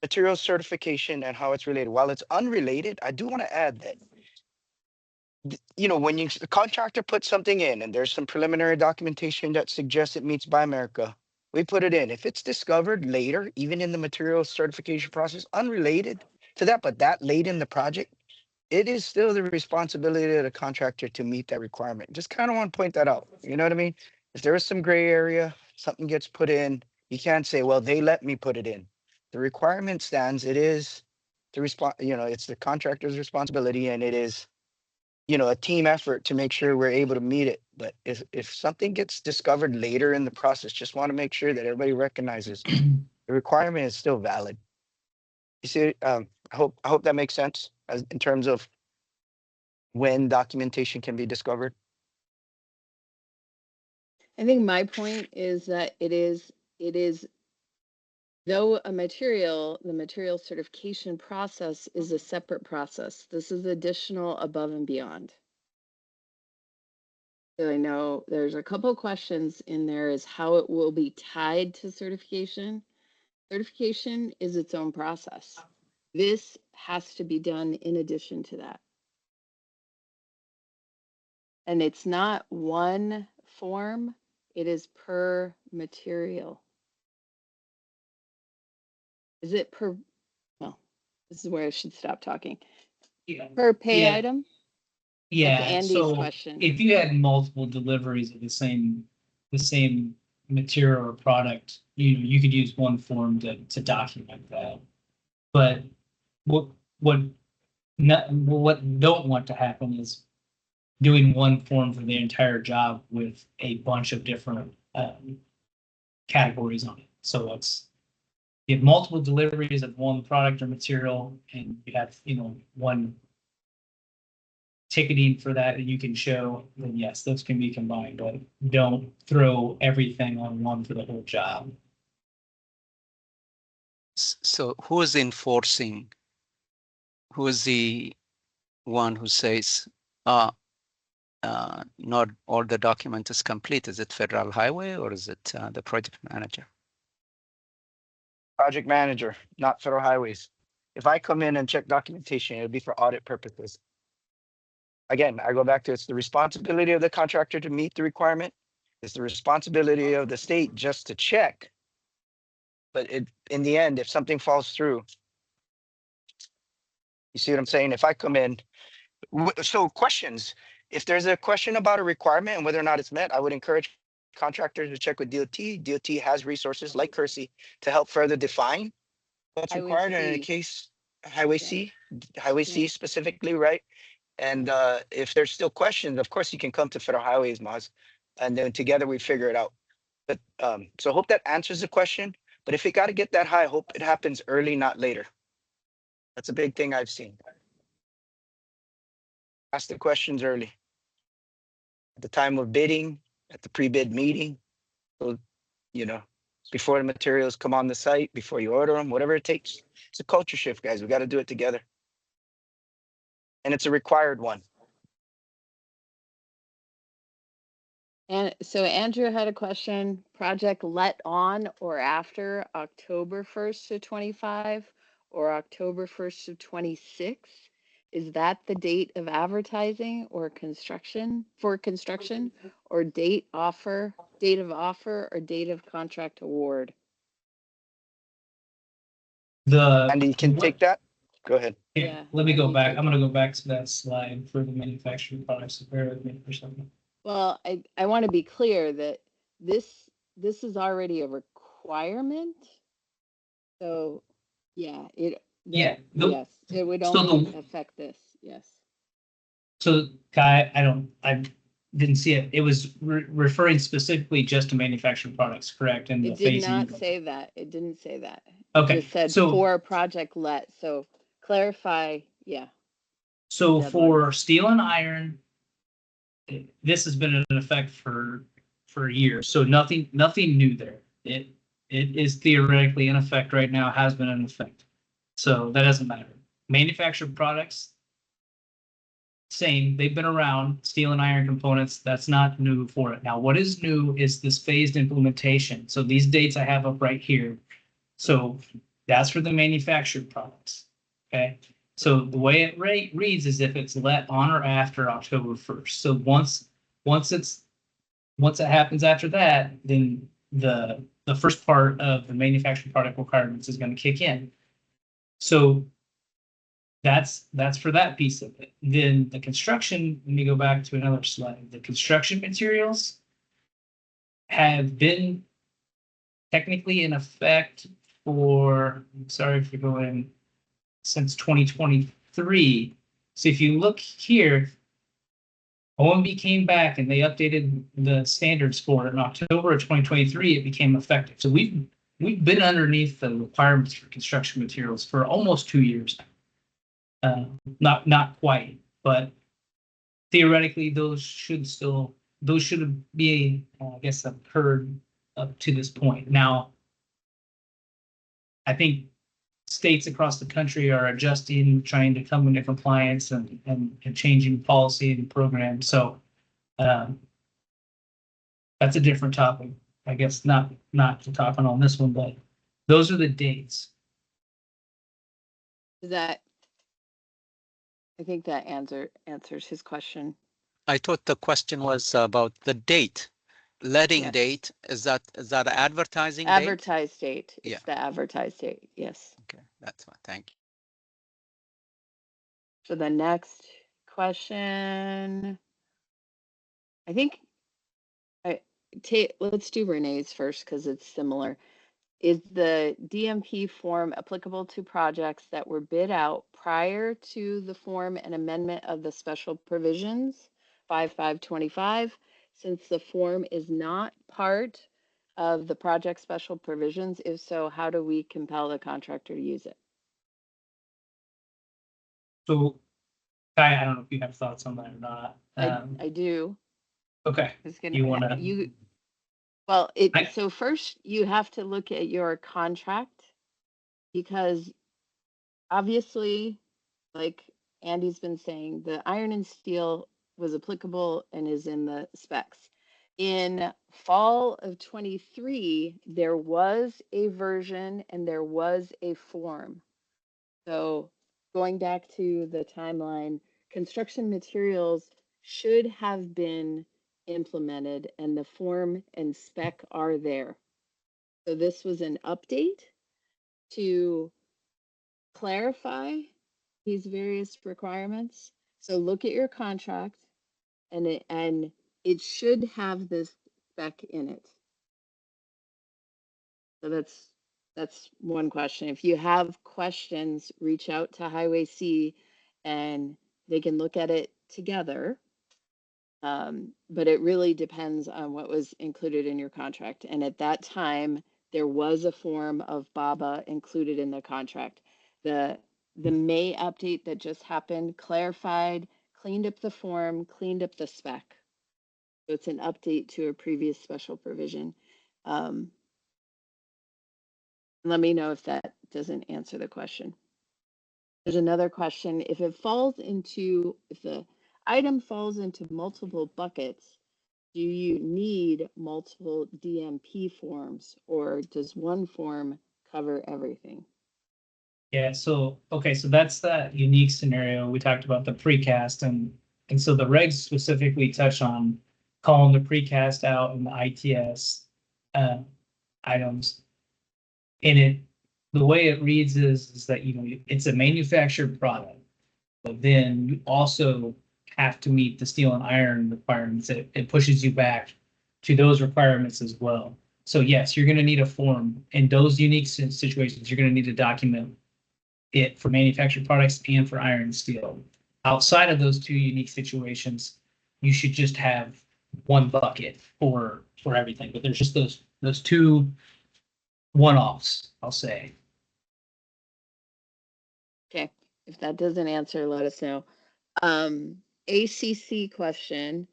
material certification and how it's related, while it's unrelated, I do want to add that, when the contractor puts something in and there's some preliminary documentation that suggests it meets Buy America, we put it in. If it's discovered later, even in the material certification process, unrelated to that, but that late in the project, it is still the responsibility of the contractor to meet that requirement. Just kind of want to point that out. You know what I mean? If there is some gray area, something gets put in, you can't say, well, they let me put it in. The requirement stands. It is the it's the contractor's responsibility, and it is, a team effort to make sure we're able to meet it. But if something gets discovered later in the process, just want to make sure that everybody recognizes the requirement is still valid. You see, I hope that makes sense in terms of when documentation can be discovered. I think my point is that it is though the material certification process is a separate process. This is additional above and beyond. So I know there's a couple questions in there is how it will be tied to certification. Certification is its own process. This has to be done in addition to that. And it's not one form, it is per material. Is it per, well, this is where I should stop talking. Yeah. Per pay Yeah. item? Yeah. That's Andy's So question. if you had multiple deliveries of the same material or product, you could use one form to document that. But what not, what don't want to happen is doing one form for the entire job with a bunch of different categories on it. So it's you have multiple deliveries of one product or material, and you have, one ticketing for that you can show, then yes, those can be combined, but don't throw everything on one for the whole job. So who is enforcing? Who is the one who says, not all the document is complete? Is it Federal Highway or is it the project manager? Project manager, not federal highways. If I come in and check documentation, it'll be for audit purposes. Again, I go back to it's the responsibility of the contractor to meet the requirement. It's the responsibility of the state just to check. But in the end, if something falls through, you see what I'm saying? If I come in, so questions, if there's a question about a requirement and whether or not it's met, I would encourage contractors to check with DOT. DOT has resources like Kersey to help further define what's Highway required. And in a C. case, Highway Yeah. C, Highway C Yeah. specifically, right? And if there's still questions, of course, you can come to Federal Highways, Maz, and then together we figure it out. But so I hope that answers the question. But if it got to get that high, I hope it happens early, not later. That's a big thing I've seen. Ask the questions early. At the time of bidding, at the pre-bid meeting, so, before the materials come on the site, before you order them, whatever it takes. It's a culture shift, guys. We got to do it together. And it's a required one. And so Andrew had a question, project let on or after October 1st of 25 or October 1st of 26? Is that the date of advertising or construction or date of offer or date of contract award? Andy, you can take that. Go ahead. Yeah, let me go back. I'm gonna go back to that slide for the manufacturing products. So bear with me for a second. Well, I want to be clear that this is already a requirement. So, yeah, Yeah, yes, it would so only the- affect this. Yes. So Kai, I didn't see it. It was referring specifically just to manufactured products, correct? And the It did phasing. not say that. It didn't say that. Okay, It just said so- for a project let. So clarify. Yeah. So Deadline. for steel and iron, this has been in effect for years. So nothing new there. It is theoretically in effect right now, has been in effect. So that doesn't matter. Manufactured products, same, they've been around, steel and iron components, that's not new for it. Now, what is new is this phased implementation. So these dates I have up right here. So that's for the manufactured products, okay? So the way it reads is if it's let on or after October 1st. So once it happens after that, then the first part of the manufactured product requirements is going to kick in. So that's for that piece of it. Then the construction, let me go back to another slide. The construction materials have been technically in effect for, sorry for going, since 2023. So if you look here, OMB came back and they updated the standards for it in October of 2023. It became effective. So we've been underneath the requirements for construction materials for almost 2 years now. Not quite, but theoretically those should be, I guess, occurred up to this point. Now, I think states across the country are adjusting, trying to come into compliance and changing policy and programs. So that's a different topic. I guess not to talk on this one, but those are the dates. I think that answers his question. I thought the question was about the date. Letting Yes. date, is that advertising date? Advertised date. It's Yeah. the advertised date. Yes. Okay, that's fine. Thank you. For the next question, I think let's do Renee's first because it's similar. Is the DMP form applicable to projects that were bid out prior to the form and amendment of the special provisions 5525? Since the form is not part of the project special provisions, if so, how do we compel the contractor to use it? So, Kai, I don't know if you have thoughts on that or not. I do. Okay, It's gonna, you wanna, well, I- so first you have to look at your contract because obviously, like Andy's been saying, the iron and steel was applicable and is in the specs. In fall of 23, there was a version and there was a form. So going back to the timeline, construction materials should have been implemented and the form and spec are there. So this was an update to clarify these various requirements. So look at your contract and it should have this spec in it. So that's one question. If you have questions, reach out to Highway C and they can look at it together. But it really depends on what was included in your contract. And at that time, there was a form of BABA included in the contract. The May update that just happened clarified, cleaned up the form, cleaned up the spec. So it's an update to a previous special provision. Let me know if that doesn't answer the question. There's another question. If the item falls into multiple buckets, do you need multiple DMP forms or does one form cover everything? yeah, so, okay, so that's that unique scenario. We talked about the precast and so the regs specifically touch on calling the precast out in the ITS items. In it, the way it reads is that, it's a manufactured product, but then you also have to meet the steel and iron requirements. It pushes you back to those requirements as well. So yes, you're going to need a form in those unique situations. You're going to need to document it for manufactured products and for iron and steel. Outside of those two unique situations, you should just have one bucket for everything. But there's just those two one-offs, I'll say. Okay, if that doesn't answer, let us know. ACC question.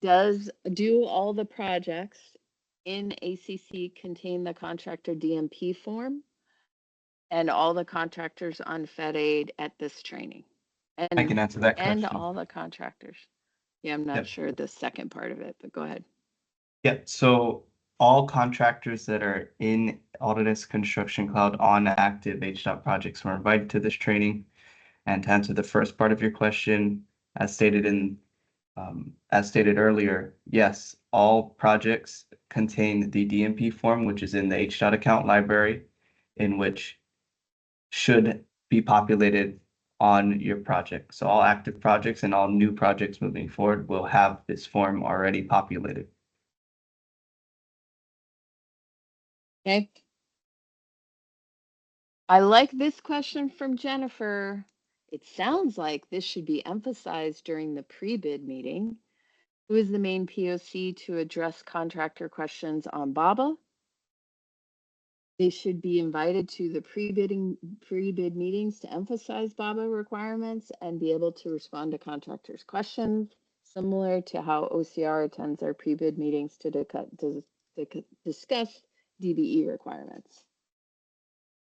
Do all the projects in ACC contain the contractor DMP form? And all the contractors on Fed Aid at this training? I can answer that And question. all the contractors. Yeah, I'm not Yep. sure the second part of it, but go ahead. Yeah, so all contractors that are in Autodesk Construction Cloud on active HDOT projects were invited to this training. And to answer the first part of your question, as stated earlier, yes, all projects contain the DMP form, which is in the HDOT account library, in which should be populated on your project. So all active projects and all new projects moving forward will have this form already populated. Okay. I like this question from Jennifer. It sounds like this should be emphasized during the pre-bid meeting. Who is the main POC to address contractor questions on BABA? They should be invited to the pre-bid meetings to emphasize BABA requirements and be able to respond to contractors' questions, similar to how OCR attends our pre-bid meetings to discuss DBE requirements.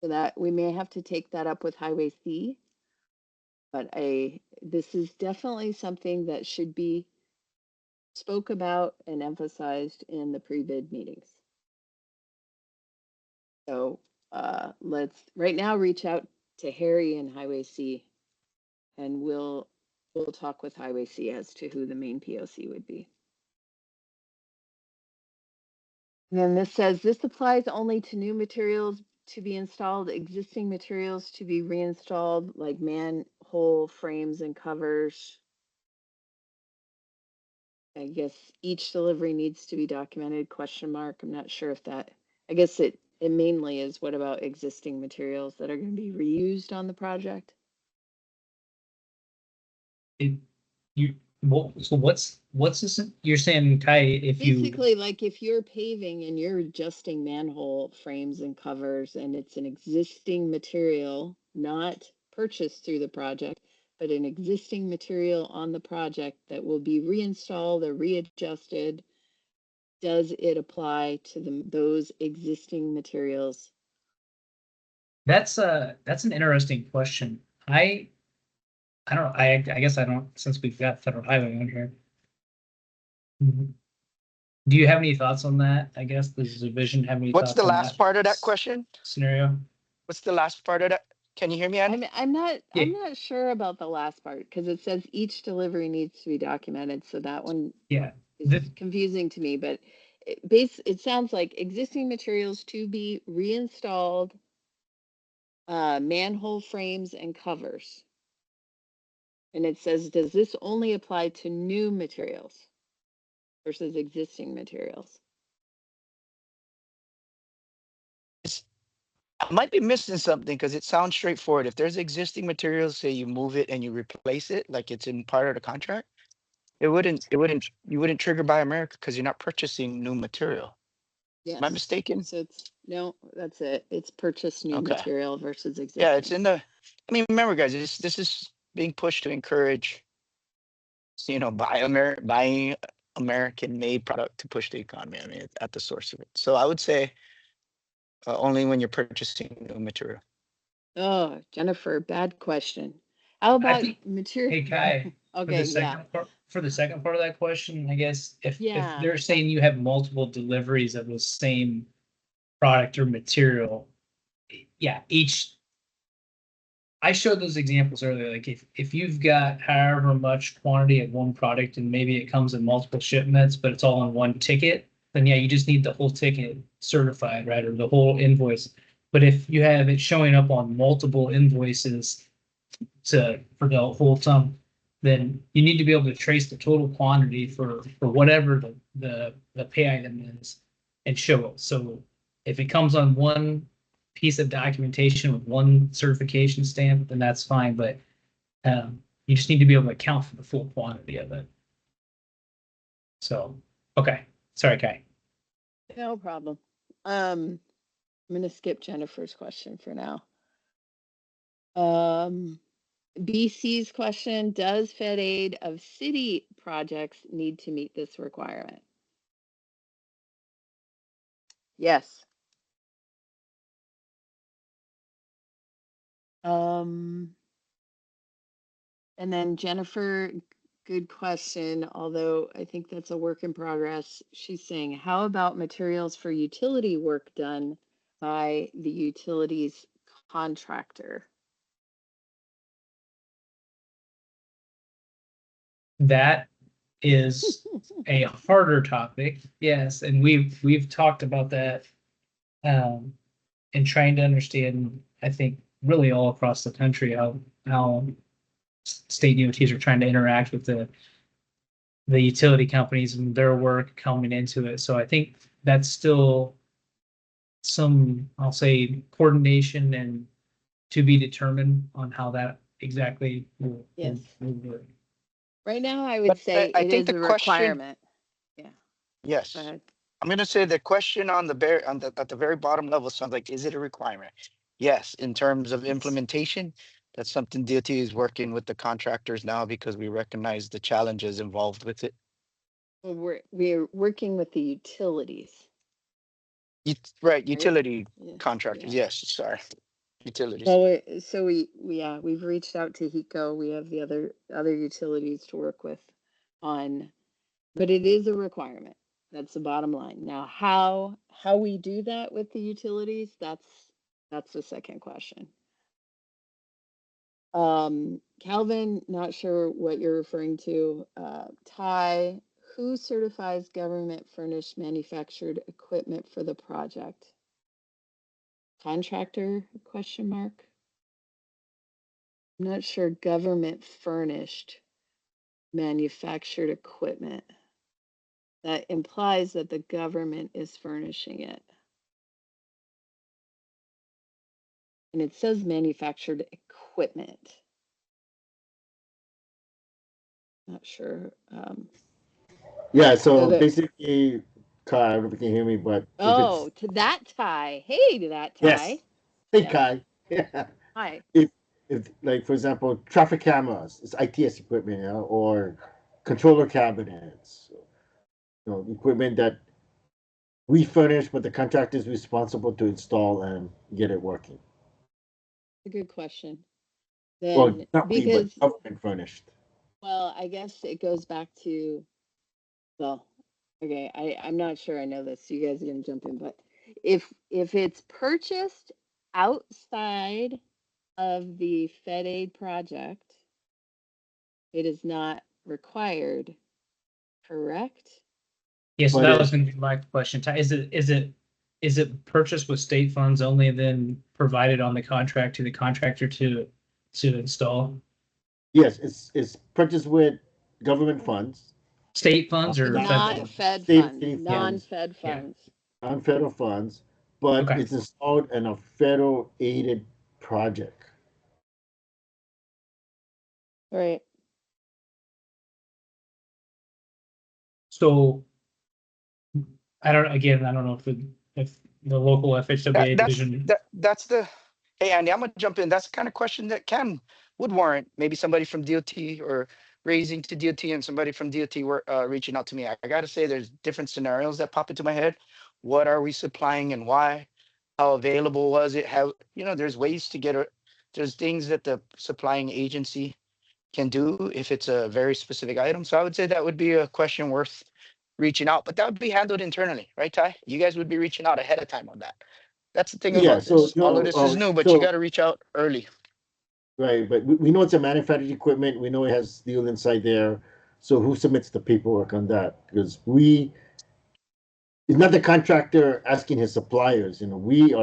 So that we may have to take that up with Highway C, but this is definitely something that should be spoke about and emphasized in the pre-bid meetings. So let's right now reach out to Harry and Highway C, and we'll talk with Highway C as to who the main POC would be. And then this says this applies only to new materials to be installed, existing materials to be reinstalled, like manhole frames and covers. I guess each delivery needs to be documented, question mark. I'm not sure if that I guess it mainly is what about existing materials that are going to be reused on the project? So what's this? You're saying, Kai, if you, Basically, like if you're paving and you're adjusting manhole frames and covers and it's an existing material, not purchased through the project, but an existing material on the project that will be reinstalled or readjusted, does it apply to those existing materials? that's an interesting question. I don't, I guess I don't, since we've got federal highway on here. Mhm. Do you have any thoughts on that? I guess does the vision have any What's thoughts the on last that part of that question? scenario? What's the last part of that? Can you hear me, Andy? I'm not Yeah. I'm not sure about the last part because it says each delivery needs to be documented. So that one Yeah. is The- confusing to me, but it sounds like existing materials to be reinstalled, manhole frames and covers. And it says, does this only apply to new materials versus existing materials? I might be missing something because it sounds straightforward. If there's existing materials, say you move it and you replace it, like it's in part of the contract, you wouldn't trigger Buy America because you're not purchasing new material. Yes. Am I mistaken? So no, that's it. It's purchase new Okay. material versus existing. Yeah, it's in the. I mean, remember, guys, this is being pushed to encourage, buying American-made product to push the economy. I mean, at the source of it. So I would say only when you're purchasing new material. Oh, Jennifer, bad question. How I about think, material? hey, Kai, Okay, yeah. for the second part of that question, I guess if Yeah. they're saying you have multiple deliveries of the same product or material, yeah, I showed those examples earlier. Like if you've got however much quantity of one product and maybe it comes in multiple shipments, but it's all on one ticket, then yeah, you just need the whole ticket certified, right? Or the whole invoice. But if you have it showing up on multiple invoices for the whole sum, then you need to be able to trace the total quantity for whatever the pay item is and show it. So if it comes on one piece of documentation with one certification stamp, then that's fine. But you just need to be able to account for the full quantity of it. So, okay. Sorry, Kai. No problem. I'm gonna skip Jennifer's question for now. BC's question, does Fed aid of city projects need to meet this requirement? Yes. And then Jennifer, good question, although I think that's a work in progress. She's saying, how about materials for utility work done by the utilities contractor? That is a harder topic, yes, and we've talked about that and trying to understand, I think, really all across the country how state DOTs are trying to interact with the utility companies and their work coming into it. So I think that's still some, I'll say, coordination and to be determined on how that exactly will Yes. work. Right now, I would But say I it think is the a question. requirement. Yeah, go Yes. ahead. I'm gonna say the question at the very bottom level sounds like, is it a requirement? Yes, in terms of implementation, that's something DOT is working with the contractors now because we recognize the challenges involved with it. Well, we're working with the utilities. Right, utility Yeah, contractors. yeah. Yes, sorry, utilities. Well, so we've reached out to HECO. We have the other utilities to work with on, but it is a requirement. That's the bottom line. Now, how we do that with the utilities, that's the second question. Calvin, not sure what you're referring to. Ty, who certifies government furnished manufactured equipment for the project? Contractor, question mark? I'm not sure government furnished manufactured equipment. That implies that the government is furnishing it. And it says manufactured equipment. Not sure. Yeah, So so that, basically, Kai, I don't know if you can hear me, but if oh, it's, to that tie. Hey, to that yes, tie. hey, Yeah. Kai. Yeah. Hi. If like, for example, traffic cameras, it's ITS equipment, you know, or controller cabinets, you know, equipment that we furnish, but the contractor is responsible to install and get it working. A good question. Well, Then, not we, but because, government furnished. well, I guess it goes back to, well, okay, I'm not sure I know this, so you guys are gonna jump in, but if it's purchased outside of the Fed Aid project, it is not required, correct? Yeah, so But that was gonna be my question. Ty. Is it purchased with state funds only and then provided on the contract to the contractor to install? yes, it's purchased with government funds, State funds or federal non funds? Non-Fed state funds, city funds, non-Fed Yeah. funds. non-federal funds, but Okay. it's installed in a federal aided project. Right. So I don't know if the local FHWA division. That's the, hey, Andy, I'm gonna jump in. That's the kind of question that would warrant maybe somebody from DOT or raising to DOT and somebody from DOT were reaching out to me. I gotta say there's different scenarios that pop into my head. What are we supplying and why? How available was it? How, there's ways to get it. There's things that the supplying agency can do if it's a very specific item. So I would say that would be a question worth reaching out, but that would be handled internally, right, Ty? You guys would be reaching out ahead of time on that. That's the thing Yeah, about so this. All of this is new, but you got to reach out early. right, but we know it's a manufactured equipment. We know it has steel inside there. So who submits the paperwork on that? Because it's not the contractor asking his suppliers. You know, we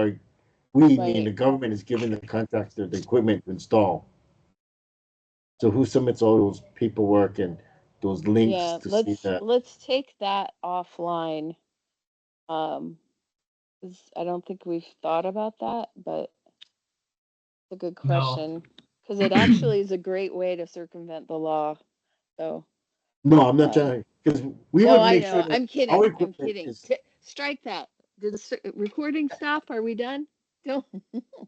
meaning the Right. government is giving the contractor the equipment to install. So who submits all those paperwork and those links Yeah, to see that? let's take that offline. 'Cause I don't think we've thought about that, but it's a good No. question. Because it actually is a great way to circumvent the law. So, No, I'm not um, trying to, because we no, want to I make sure know. that I'm our kidding. I'm equipment kidding. is. Strike that. Did the recording stop? Are we done? No.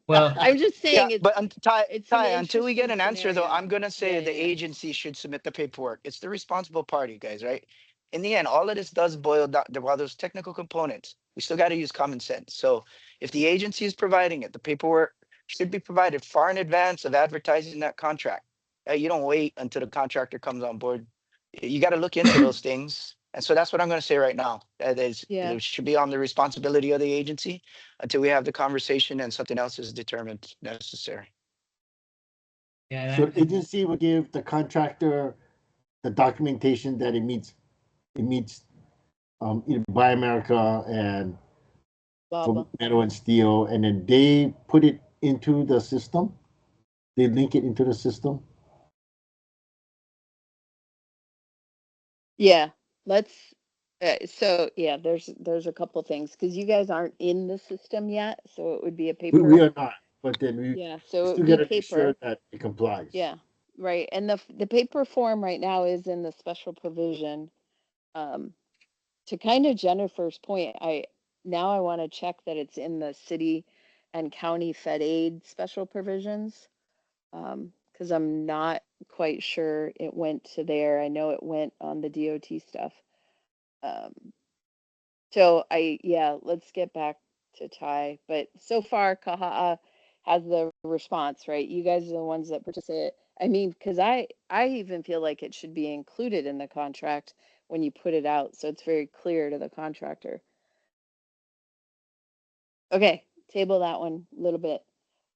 Well, I'm just Yeah, saying but it's an Ty, until we get interesting an answer, though, scenario. I'm gonna say Yeah, the yeah. agency should submit the paperwork. It's the responsible party, guys, right? In the end, all of this does boil down while those technical components, we still got to use common sense. So if the agency is providing it, the paperwork should be provided far in advance of advertising that contract. You don't wait until the contractor comes on board. You got to look into those things. And so that's what I'm going to say right now. That is, Yeah. it should be on the responsibility of the agency until we have the conversation and something else is determined necessary. yeah, So the agency will give the contractor the documentation that it meets Buy America and for Baba. metal and steel, and then they put it into the system. They link it into the system. Yeah. Let's so yeah, there's a couple things because you guys aren't in the system yet, so it would be a We paper. are not, but then we Yeah, so it still would got be to make sure paper. that it complies. Yeah, right. And the paper form right now is in the special provision. Um, to kind of Jennifer's point, I want to check that it's in the city and county Fed aid special provisions. Because I'm not quite sure it went to there. I know it went on the DOT stuff. Um, so yeah, let's get back to Ty. But so far, Kaha'a has the response, right? You guys are the ones that purchase it. I mean, because I even feel like it should be included in the contract when you put it out, so it's very clear to the contractor. Okay, table that one a little bit.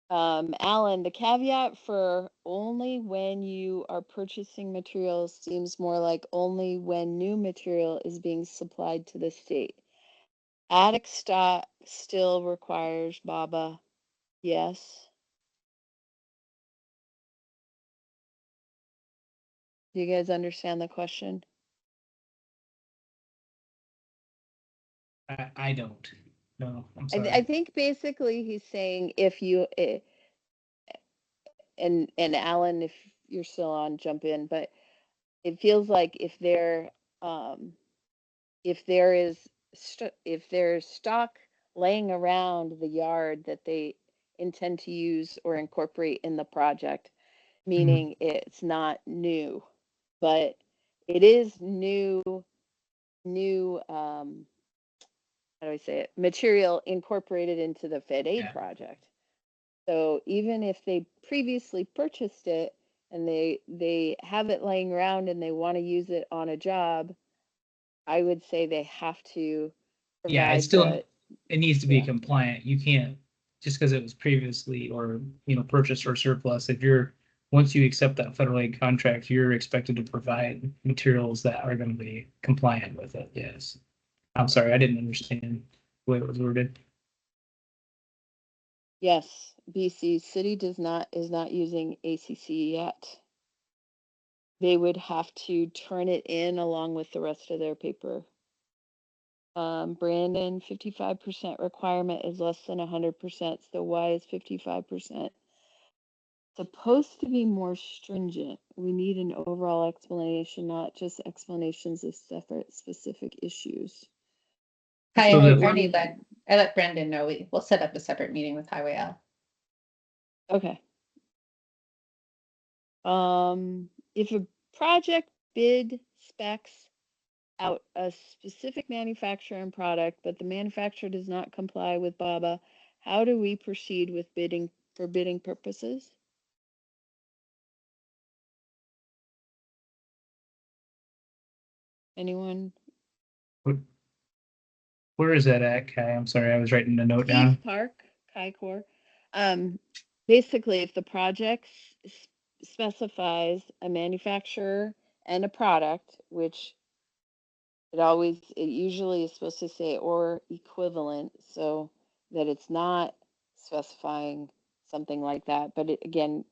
Alan, the caveat for only when you are purchasing materials seems more like only when new material is being supplied to the state. Attic stock still requires BABA. Yes. Do you guys understand the question? I don't. No, I'm I sorry. think basically he's saying if you and Alan, if you're still on, jump in, but it feels like if there's stock laying around the yard that they intend to use or incorporate in the project, meaning it's not new, but it is new, how do I say it, material incorporated into the Fed Aid project. So even if they previously purchased it and they have it laying around and they want to use it on a job, I would say they have to provide Yeah, it's still, the, it needs to be yeah. compliant. You can't, just because it was previously or, purchased or surplus, once you accept that federal aid contract, you're expected to provide materials that are going to be compliant with it. Yes. I'm sorry, I didn't understand the way it was worded. Yes, BC City is not using ACC yet. They would have to turn it in along with the rest of their paper. Brandon, 55% requirement is less than 100%. So why is 55% supposed to be more stringent? We need an overall explanation, not just explanations of separate specific issues. So the- I let Brandon know we'll set up a separate meeting with Highway L. Okay. If a project bid specs out a specific manufacturer and product, but the manufacturer does not comply with BABA, how do we proceed with bidding for bidding purposes? Anyone? Where is that at, Kai? I'm sorry, I was writing a note down. Keith Park, Kaikor. Basically, if the project specifies a manufacturer and a product, which it usually is supposed to say or equivalent, so that it's not specifying something like that. But it, again,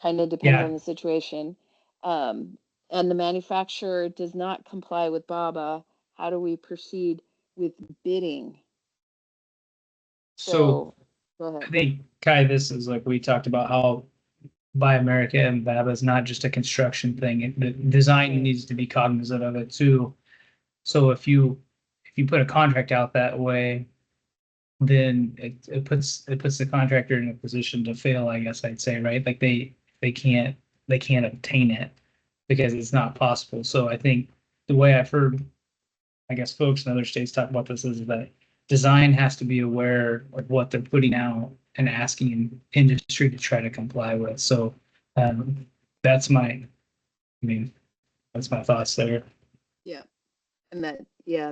kind of depends Yeah. on the situation. And the manufacturer does not comply with BABA, how do we proceed with bidding? So Go I ahead. think, Kai, this is like we talked about how Buy America and BABA is not just a construction thing. The design needs to be cognizant of it too. So if you put a contract out that way, then it puts the contractor in a position to fail, I guess I'd say, right? Like they can't obtain it because it's not possible. So I think the way I've heard, I guess, folks in other states talk about this is that design has to be aware of what they're putting out and asking industry to try to comply with. So that's my thoughts there. Yeah. And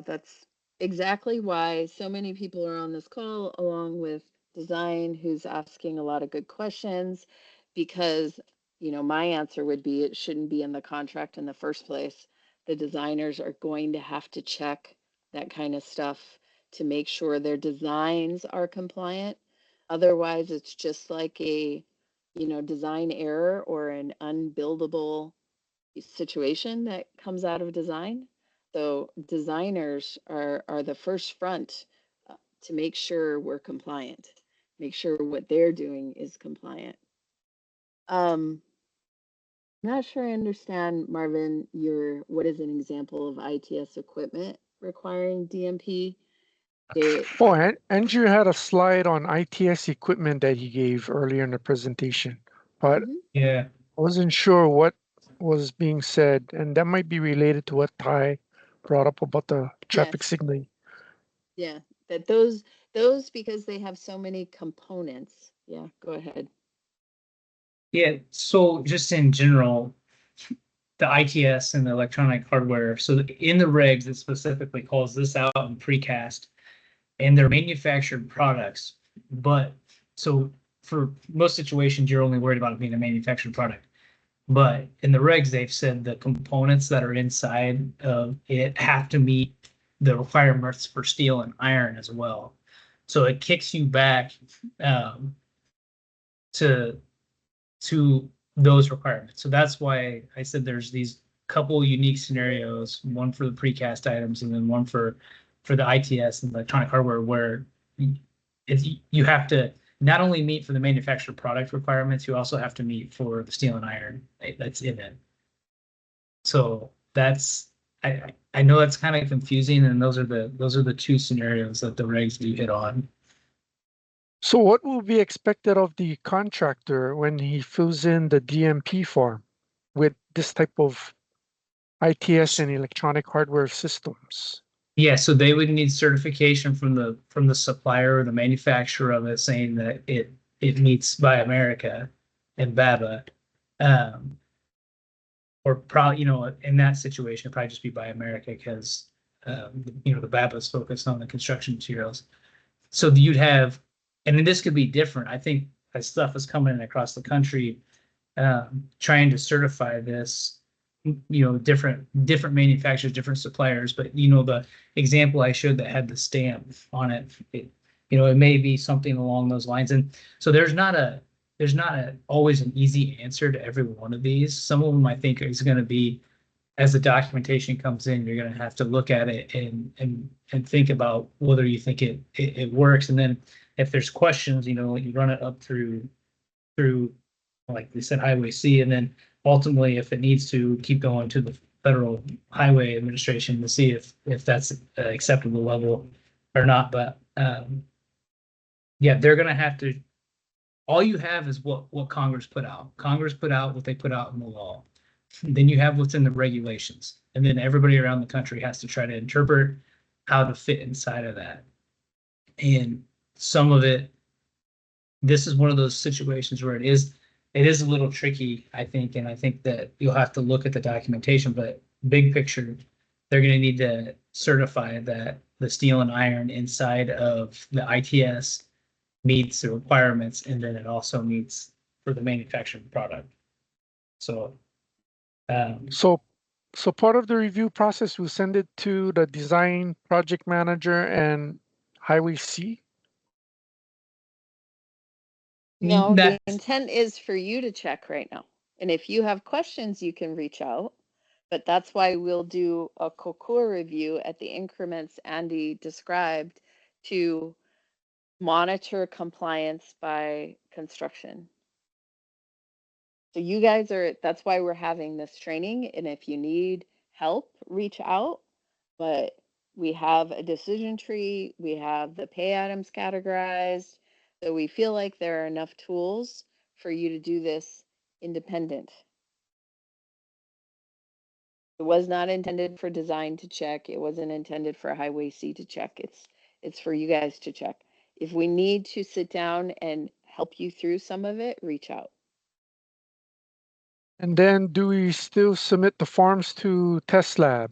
that's exactly why so many people are on this call, along with design, who's asking a lot of good questions, because, my answer would be it shouldn't be in the contract in the first place. The designers are going to have to check that kind of stuff to make sure their designs are compliant. Otherwise, it's just like a, design error or an unbuildable situation that comes out of design. So designers are the first front to make sure we're compliant, make sure what they're doing is compliant. Not sure I understand, Marvin, what is an example of ITS equipment requiring DMP? Andrew had a slide on ITS equipment that he gave earlier in the presentation, but Yeah. I wasn't sure what was being said, and that might be related to what Ty brought up about the traffic Yes. signaling. Yeah, that those because they have so many components. Yeah, go ahead. Yeah, so just in general, the ITS and the electronic hardware. So in the regs, it specifically calls this out in Precast, and they're manufactured products. But so for most situations, you're only worried about it being a manufactured product. But in the regs, they've said the components that are inside of it have to meet the requirements for steel and iron as well. So it kicks you back to those requirements. So that's why I said there's these couple unique scenarios, one for the precast items and then one for the ITS and electronic hardware, where you have to not only meet for the manufactured product requirements, you also have to meet for the steel and iron that's in it. So that's, I know that's kind of confusing, and those are the two scenarios that the regs do hit on. So what will be expected of the contractor when he fills in the DMP form with this type of ITS and electronic hardware systems? Yeah, so they would need certification from the supplier or the manufacturer of it, saying that it meets Buy America and BABA. Or probably, in that situation, it'd probably just be Buy America because the BABA is focused on the construction materials. So you'd have, and then this could be different. I think as stuff is coming in across the country, trying to certify this, different manufacturers, different suppliers. But the example I showed that had the stamp on it, it may be something along those lines. And so there's not always an easy answer to every one of these. Some of them I think is going to be, as the documentation comes in, you're going to have to look at it and think about whether you think it works. And then if there's questions, you run it up through like they said, Highway C, and then ultimately, if it needs to keep going to the Federal Highway Administration to see if that's an acceptable level or not. But yeah, they're going to have to. All you have is what Congress put out. Congress put out what they put out in the law. Then you have what's in the regulations, and then everybody around the country has to try to interpret how to fit inside of that. And some of it, this is one of those situations where it is a little tricky, I think, and I think that you'll have to look at the documentation, but big picture, they're going to need to certify that the steel and iron inside of the ITS meets the requirements, and then it also meets for the manufactured product. So, So part of the review process, we'll send it to the design project manager and Highway C. No, the that intent is for you to check right now. And if you have questions, you can reach out. But that's why we'll do a Kokua review at the increments Andy described to monitor compliance by construction. So you guys that's why we're having this training. And if you need help, reach out. But we have a decision tree, we have the pay items categorized. So we feel like there are enough tools for you to do this independent. It was not intended for design to check. It wasn't intended for Highway C to check. It's for you guys to check. If we need to sit down and help you through some of it, reach out. And then do we still submit the forms to test lab?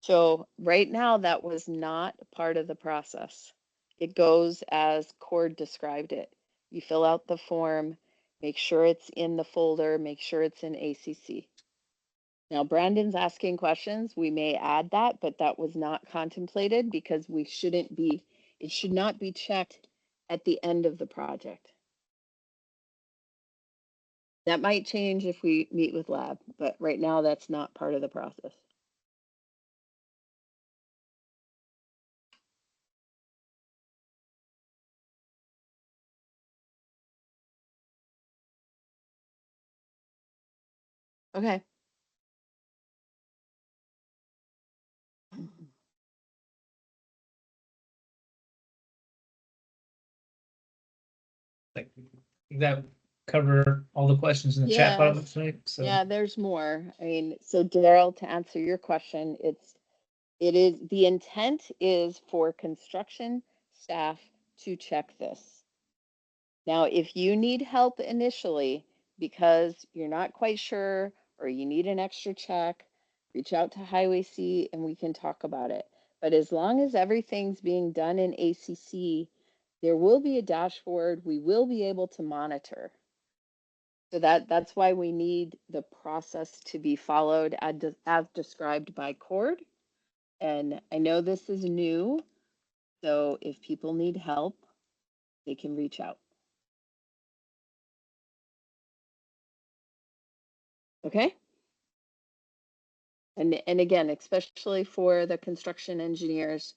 So right now, that was not part of the process. It goes as Cord described it. You fill out the form, make sure it's in the folder, make sure it's in ACC. Now, Brandon's asking questions. We may add that, but that was not contemplated because it should not be checked at the end of the project. That might change if we meet with lab, but right now that's not part of the process. Okay. like that cover all the questions in the chat Yes. box, right? So Yeah, there's more. I mean, so Daryl, to answer your question, the intent is for construction staff to check this. Now, if you need help initially because you're not quite sure or you need an extra check, reach out to Highway C and we can talk about it. But as long as everything's being done in ACC, there will be a dashboard. We will be able to monitor. So that's why we need the process to be followed as described by Cord. And I know this is new, so if people need help, they can reach out. Okay? And again, especially for the construction engineers,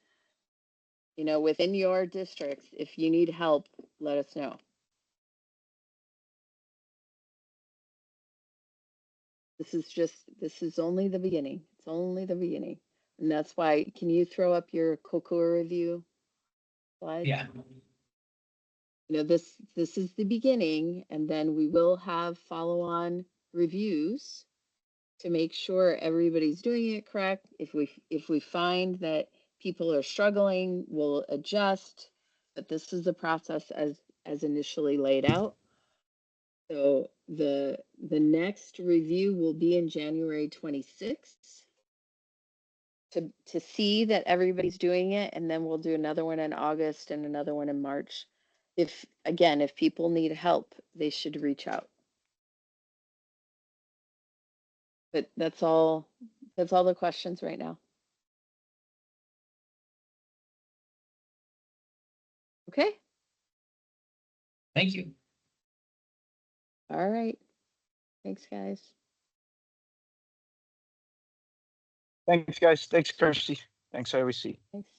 you know, within your districts, if you need help, let us know. This is only the beginning. It's only the beginning. And that's why, can you throw up your Kokua review slide? Yeah. You know, this is the beginning, and then we will have follow-on reviews to make sure everybody's doing it correct. If we find that people are struggling, we'll adjust. But this is the process as initially laid out. So the next review will be in January 26th to see that everybody's doing it, and then we'll do another one in August and another one in March. If people need help, they should reach out. But that's all the questions right now. Okay. Thank you. All right. Thanks, guys. Thanks, guys. Thanks, Kirsty. Thanks, IWC. Thanks.